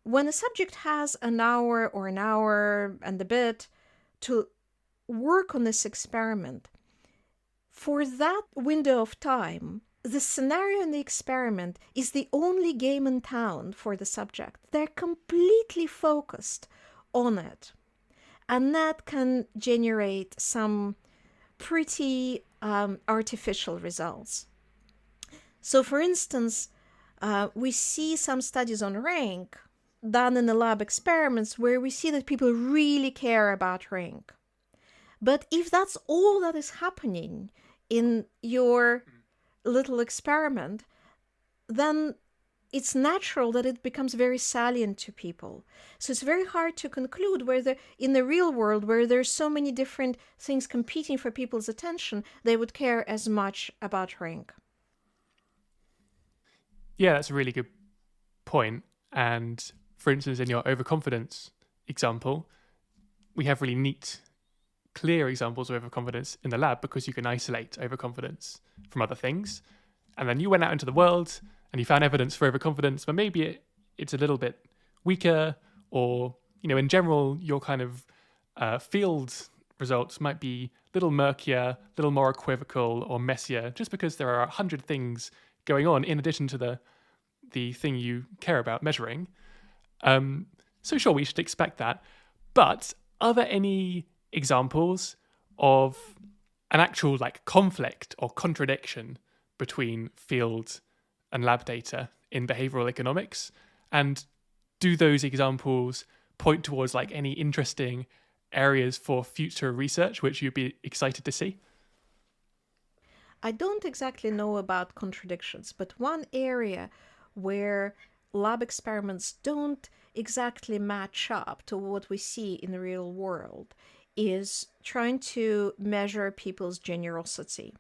When a subject has an hour or an hour and a bit to work on this experiment, for that window of time, the scenario in the experiment is the only game in town for the subject. They're completely focused on it. And that can generate some pretty artificial results. So, for instance, we see some studies on rank done in the lab experiments where we see that people really care about rank. But if that's all that is happening in your little experiment, then it's natural that it becomes very salient to people. So it's very hard to conclude whether in the real world, where there's so many different things competing for people's attention, they would care as much about rank. Yeah, that's a really good point. And for instance, in your overconfidence example, we have really neat, clear examples of overconfidence in the lab because you can isolate overconfidence from other things. And then you went out into the world and you found evidence for overconfidence, but maybe it's a little bit weaker, or, in general, your kind of field results might be a little murkier, a little more equivocal or messier, just because there are 100 things going on in addition to the thing you care about measuring. So sure, we should expect that. But are there any examples of an actual conflict or contradiction between field and lab data in behavioral economics? And do those examples point towards any interesting areas for future research which you'd be excited to see? I don't exactly know about contradictions, but one area where lab experiments don't exactly match up to what we see in the real world is trying to measure people's generosity.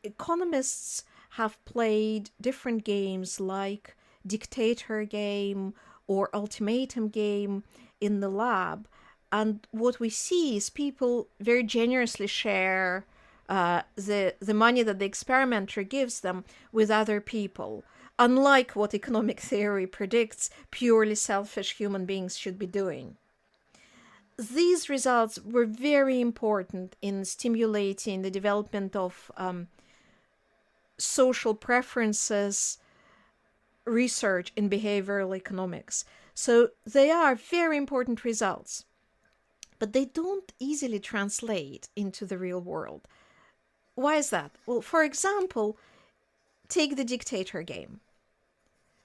Economists have played different games like dictator game or ultimatum game in the lab, and what we see is people very generously share the money that the experimenter gives them with other people, unlike what economic theory predicts purely selfish human beings should be doing. These results were very important in stimulating the development of social preferences research in behavioral economics. So they are very important results, but they don't easily translate into the real world. Why is that? Well, for example, take the dictator game.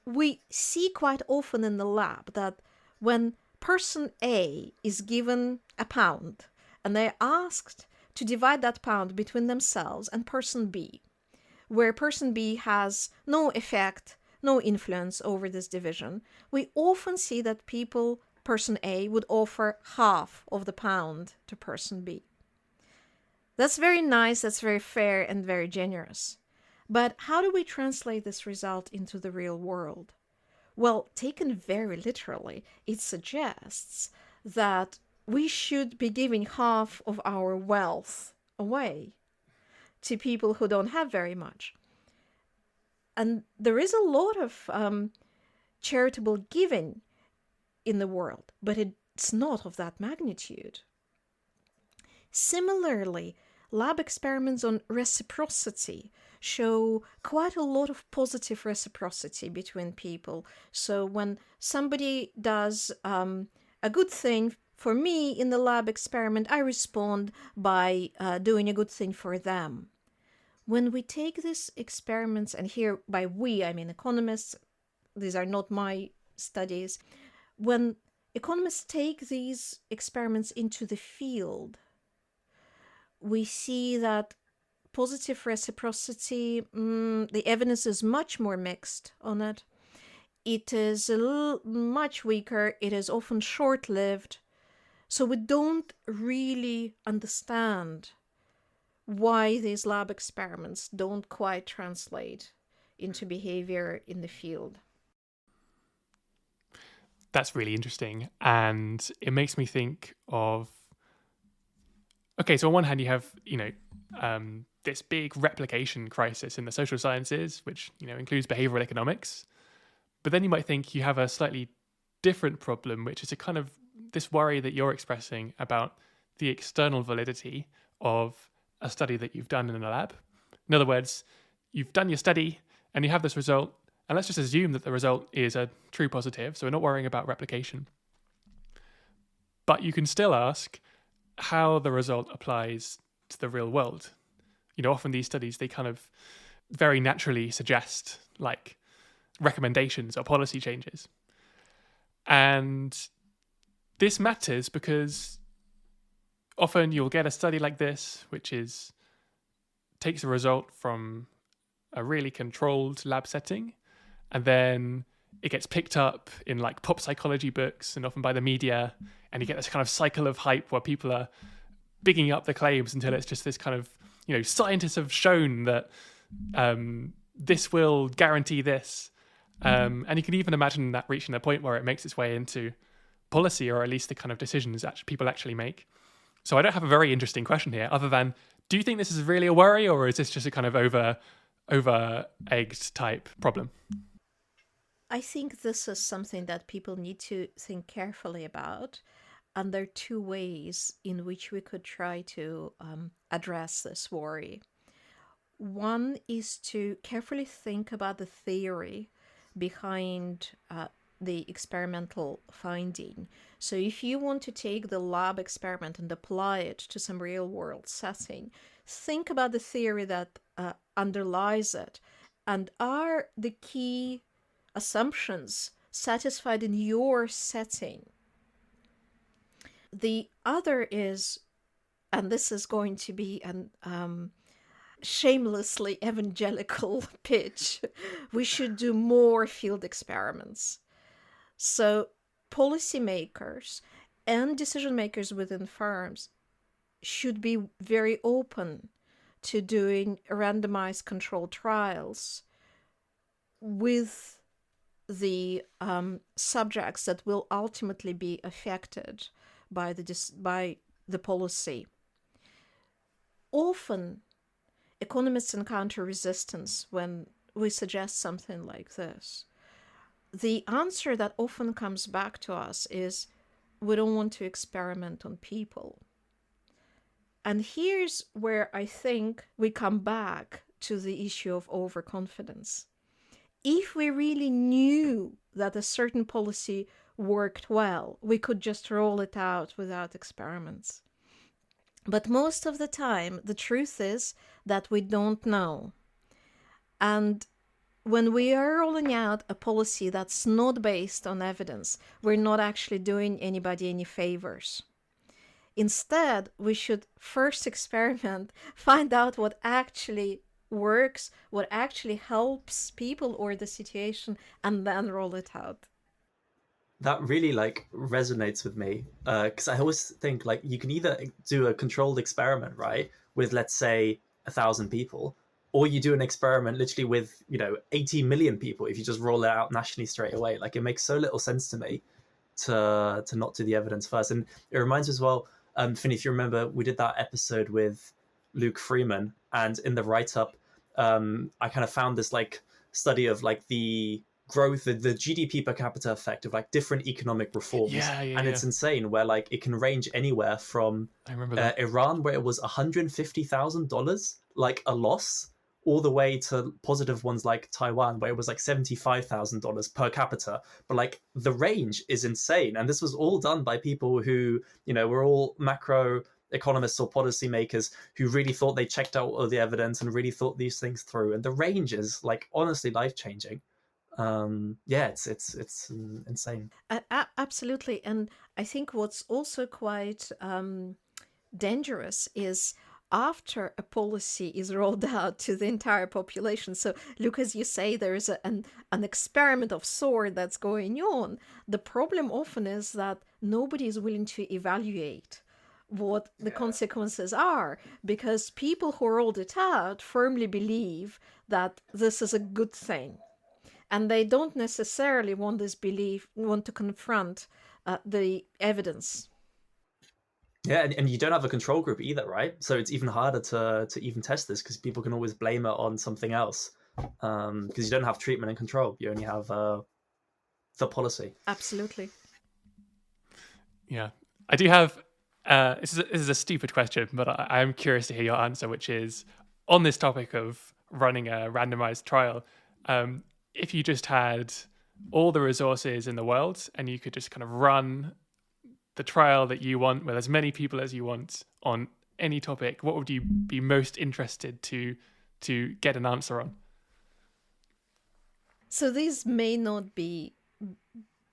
We see quite often in the lab that when person A is given £1 and they're asked to divide that pound between themselves and person B, where person B has no effect, no influence over this division, we often see that person A would offer half of the pound to person B. That's very nice, that's very fair and very generous. But how do we translate this result into the real world? Well, taken very literally, it suggests that we should be giving half of our wealth away to people who don't have very much. And there is a lot of charitable giving in the world, but it's not of that magnitude. Similarly, lab experiments on reciprocity show quite a lot of positive reciprocity between people. So when somebody does a good thing for me in the lab experiment, I respond by doing a good thing for them. When we take these experiments, and here by we, I mean economists, these are not my studies, when economists take these experiments into the field, we see that positive reciprocity, the evidence is much more mixed on it. It is much weaker. It is often short-lived. So we don't really understand why these lab experiments don't quite translate into behavior in the field. That's really interesting. And it makes me think of, okay, so on one hand, you have, this big replication crisis in the social sciences, which, includes behavioral economics. But then you might think you have a slightly different problem, which is a kind of this worry that you're expressing about the external validity of a study that you've done in a lab. In other words, you've done your study and you have this result, and let's just assume that the result is a true positive, so we're not worrying about replication. But you can still ask how the result applies to the real world. Often these studies, they kind of very naturally suggest like recommendations or policy changes. And this matters because often you'll get a study like this, which takes a result from a really controlled lab setting, and then it gets picked up in like pop psychology books and often by the media, and you get this kind of cycle of hype where people are bigging up the claims until it's just this kind of, scientists have shown that this will guarantee this. And you can even imagine that reaching a point where it makes its way into policy, or at least the kind of decisions that people actually make. So I don't have a very interesting question here other than, do you think this is really a worry, or is this just a kind of over-egged type problem? I think this is something that people need to think carefully about. And there are two ways in which we could try to address this worry. One is to carefully think about the theory behind the experimental finding. So if you want to take the lab experiment and apply it to some real world setting, think about the theory that underlies it. And are the key assumptions satisfied in your setting? The other is, and this is going to be an shamelessly evangelical pitch, we should do more field experiments. So policymakers and decision makers within firms should be very open to doing randomized controlled trials with the subjects that will ultimately be affected by the policy. Often, economists encounter resistance when we suggest something like this. The answer that often comes back to us is, we don't want to experiment on people. And here's where I think we come back to the issue of overconfidence. If we really knew that a certain policy worked well, we could just roll it out without experiments. But most of the time, the truth is that we don't know. And when we are rolling out a policy that's not based on evidence, we're not actually doing anybody any favors. Instead, we should first experiment, find out what actually works, what actually helps people or the situation, and then roll it out. That really resonates with me, because I always think you can either do a controlled experiment, right, with let's say 1,000 people, or you do an experiment literally with 80 million people if you just roll it out nationally straight away. It makes so little sense to me to not do the evidence first. And it reminds me as well, Finn, if you remember, we did that episode with Luke Freeman, and in the write-up I kind of found this study of the growth, the GDP per capita effect of different economic reforms. It's insane, where it can range anywhere from Iran, where it was $150,000 a loss, all the way to positive ones like Taiwan, where it was $75,000 per capita. But the range is insane, and this was all done by people who were all macro economists or policymakers who really thought they checked out all the evidence and really thought these things through. And the range is honestly life-changing. It's insane. Absolutely. And I think what's also quite dangerous is after a policy is rolled out to the entire population. So, Luke, as you say, there is an experiment of sort that's going on. The problem often is that nobody is willing to evaluate what the consequences are, because people who rolled it out firmly believe that this is a good thing. And they don't necessarily want to confront the evidence. Yeah, and you don't have a control group either, right? So it's even harder to even test this, because people can always blame it on something else, because you don't have treatment and control. You only have the policy. Absolutely. Yeah, I do have. This is a stupid question, but I am curious to hear your answer, which is on this topic of running a randomized trial. If you just had all the resources in the world and you could just kind of run the trial that you want with as many people as you want on any topic, what would you be most interested to get an answer on? So these may not be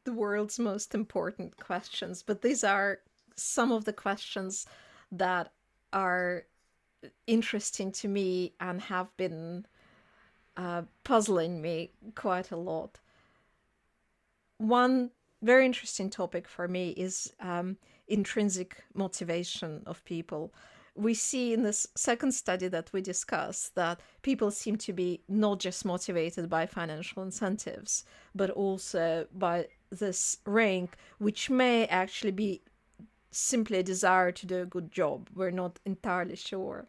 the world's most important questions, but these are some of the questions that are interesting to me and have been puzzling me quite a lot. One very interesting topic for me is intrinsic motivation of people. We see in this second study that we discussed that people seem to be not just motivated by financial incentives, but also by this rank, which may actually be simply a desire to do a good job. We're not entirely sure.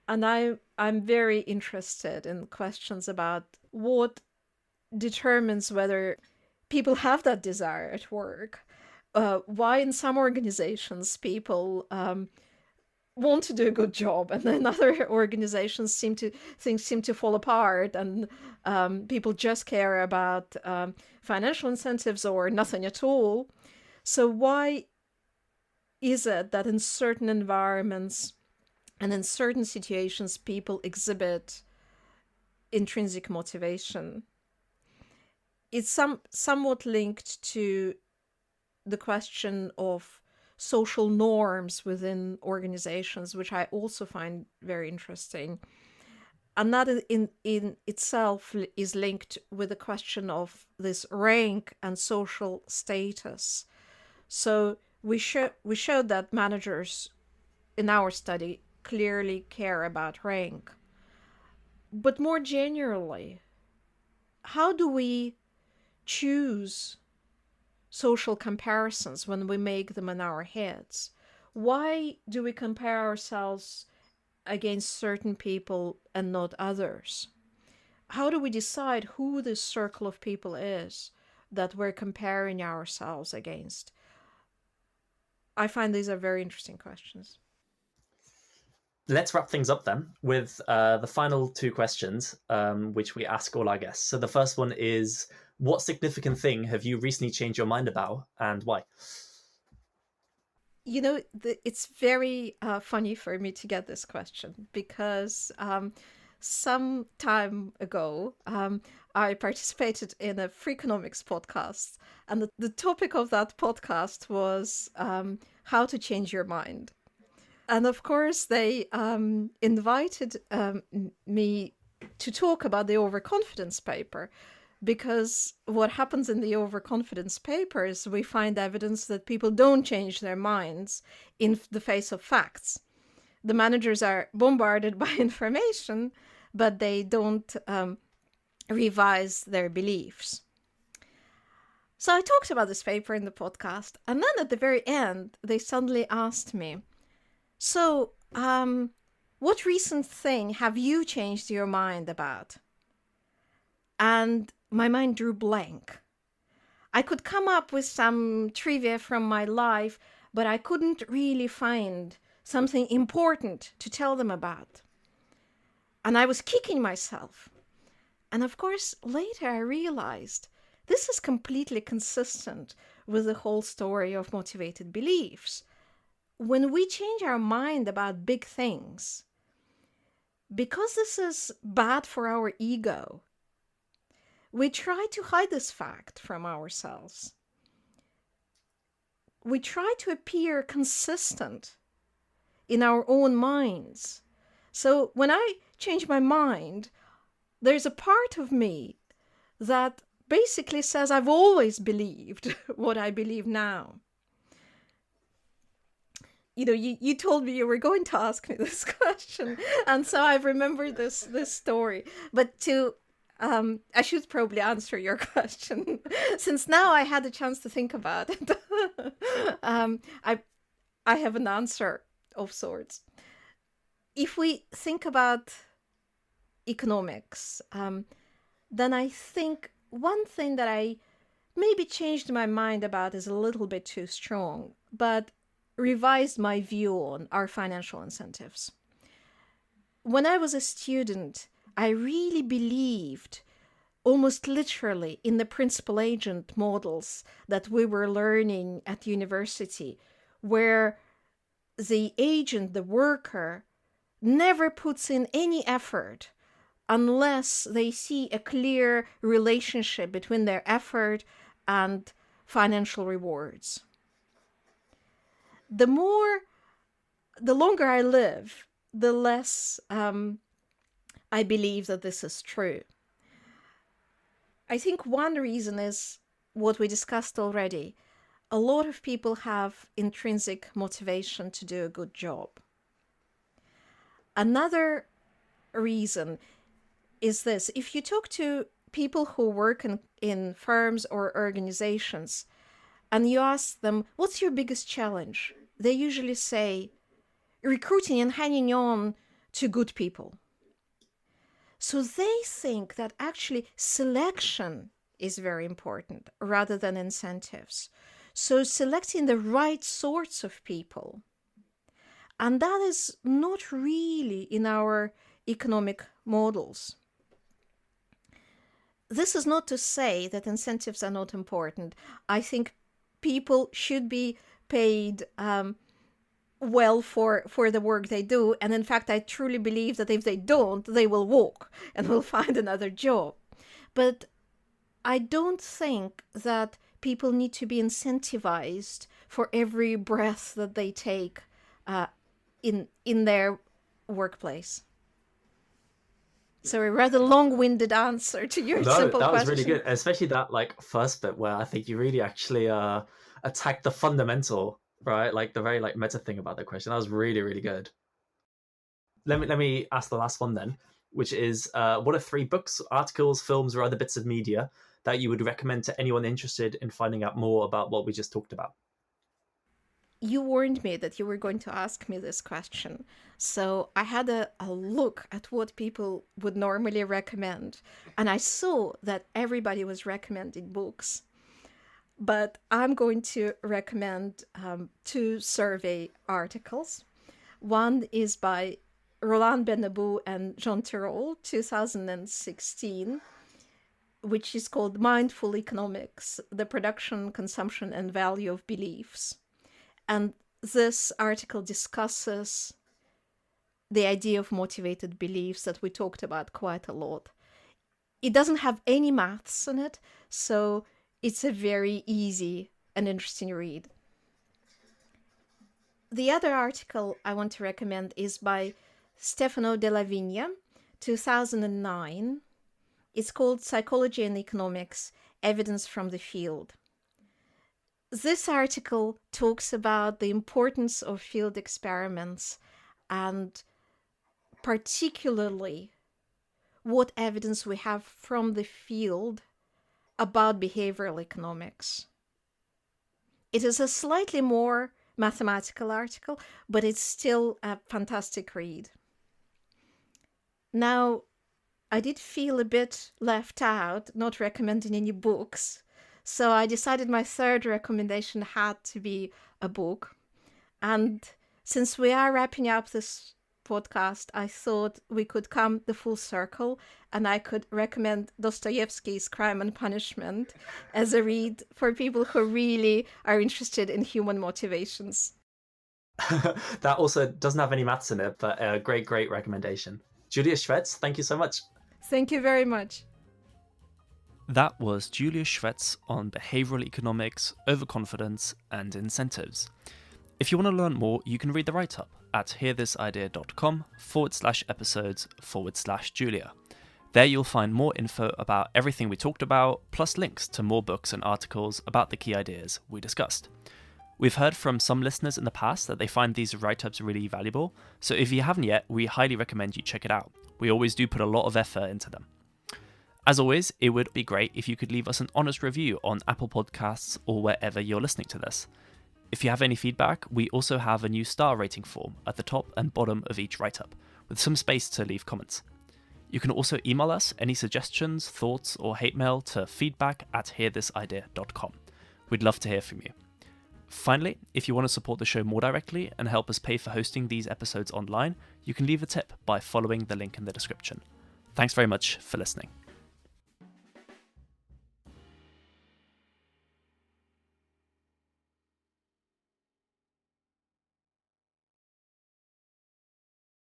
And I'm very interested in questions about what determines whether people have that desire at work. Why in some organizations people want to do a good job, and then other organizations things seem to fall apart, and people just care about financial incentives or nothing at all. So why is it that in certain environments and in certain situations people exhibit intrinsic motivation? It's somewhat linked to the question of social norms within organizations, which I also find very interesting. And that in itself is linked with the question of this rank and social status. So we showed that managers in our study clearly care about rank. But more generally, how do we choose social comparisons when we make them in our heads? Why do we compare ourselves against certain people and not others? How do we decide who this circle of people is that we're comparing ourselves against? I find these are very interesting questions. Let's wrap things up then with the final two questions, which we ask all our guests. So the first one is, what significant thing have you recently changed your mind about, and why? You know, it's very funny for me to get this question because some time ago, I participated in a Freakonomics podcast, and the topic of that podcast was how to change your mind. And of course, they invited me to talk about the overconfidence paper, because what happens in the overconfidence paper is we find evidence that people don't change their minds in the face of facts. The managers are bombarded by information, but they don't revise their beliefs. So I talked about this paper in the podcast, and then at the very end, they suddenly asked me, so, what recent thing have you changed your mind about? And my mind drew blank. I could come up with some trivia from my life, but I couldn't really find something important to tell them about. And I was kicking myself. And of course, later I realized this is completely consistent with the whole story of motivated beliefs. When we change our mind about big things, because this is bad for our ego, we try to hide this fact from ourselves. We try to appear consistent in our own minds. So when I change my mind, there's a part of me that basically says I've always believed what I believe now. You know, you told me you were going to ask me this question, and so I remember this story. But I should probably answer your question, since now I had a chance to think about it. I have an answer of sorts. If we think about economics, then I think one thing that I maybe changed my mind about is a little bit too strong, but revised my view on our financial incentives. When I was a student, I really believed, almost literally, in the principal agent models that we were learning at university, where the agent, the worker, never puts in any effort unless they see a clear relationship between their effort and financial rewards. The longer I live, the less I believe that this is true. I think one reason is what we discussed already. A lot of people have intrinsic motivation to do a good job. Another reason is this. If you talk to people who work in firms or organizations and you ask them, what's your biggest challenge? They usually say, recruiting and hanging on to good people. So they think that actually selection is very important rather than incentives. So selecting the right sorts of people. And that is not really in our economic models. This is not to say that incentives are not important. I think people should be paid well for the work they do. And in fact, I truly believe that if they don't, they will walk and will find another job. But I don't think that people need to be incentivized for every breath that they take in their workplace. So a rather long-winded answer to your simple question. No, that was really good, especially that first bit where I think you really actually attacked the fundamental, right? Like the very meta thing about the question. That was really, really good. Let me ask the last one then, which is what are 3 books, articles, films, or other bits of media that you would recommend to anyone interested in finding out more about what we just talked about? You warned me that you were going to ask me this question. So I had a look at what people would normally recommend. And I saw that everybody was recommending books. But I'm going to recommend 2 survey articles. One is by Roland Benabou and Jean Tirole, 2016, which is called Mindful Economics, the Production, Consumption, and Value of Beliefs. And this article discusses the idea of motivated beliefs that we talked about quite a lot. It doesn't have any maths in it, so it's a very easy and interesting read. The other article I want to recommend is by Stefano Della Vigna, 2009. It's called Psychology and Economics, Evidence from the Field. This article talks about the importance of field experiments and particularly what evidence we have from the field about behavioral economics. It is a slightly more mathematical article, but it's still a fantastic read. Now, I did feel a bit left out, not recommending any books. So I decided my third recommendation had to be a book. And since we are wrapping up this podcast, I thought we could come the full circle and I could recommend Dostoevsky's Crime and Punishment as a read for people who really are interested in human motivations. That also doesn't have any maths in it, but a great recommendation. Julia Shvets, thank you so much. Thank you very much. That was Julia Shvets on behavioral economics, overconfidence, and incentives. If you want to learn more, you can read the write-up at hearthisidea.com/episodes/Julia. There you'll find more info about everything we talked about, plus links to more books and articles about the key ideas we discussed. We've heard from some listeners in the past that they find these write-ups really valuable, so if you haven't yet, we highly recommend you check it out. We always do put a lot of effort into them. As always, it would be great if you could leave us an honest review on Apple Podcasts or wherever you're listening to this. If you have any feedback, we also have a new star rating form at the top and bottom of each write-up, with some space to leave comments. You can also email us any suggestions, thoughts, or hate mail to feedback@hearthisidea.com. We'd love to hear from you. Finally, if you want to support the show more directly and help us pay for hosting these episodes online, you can leave a tip by following the link in the description. Thanks very much for listening.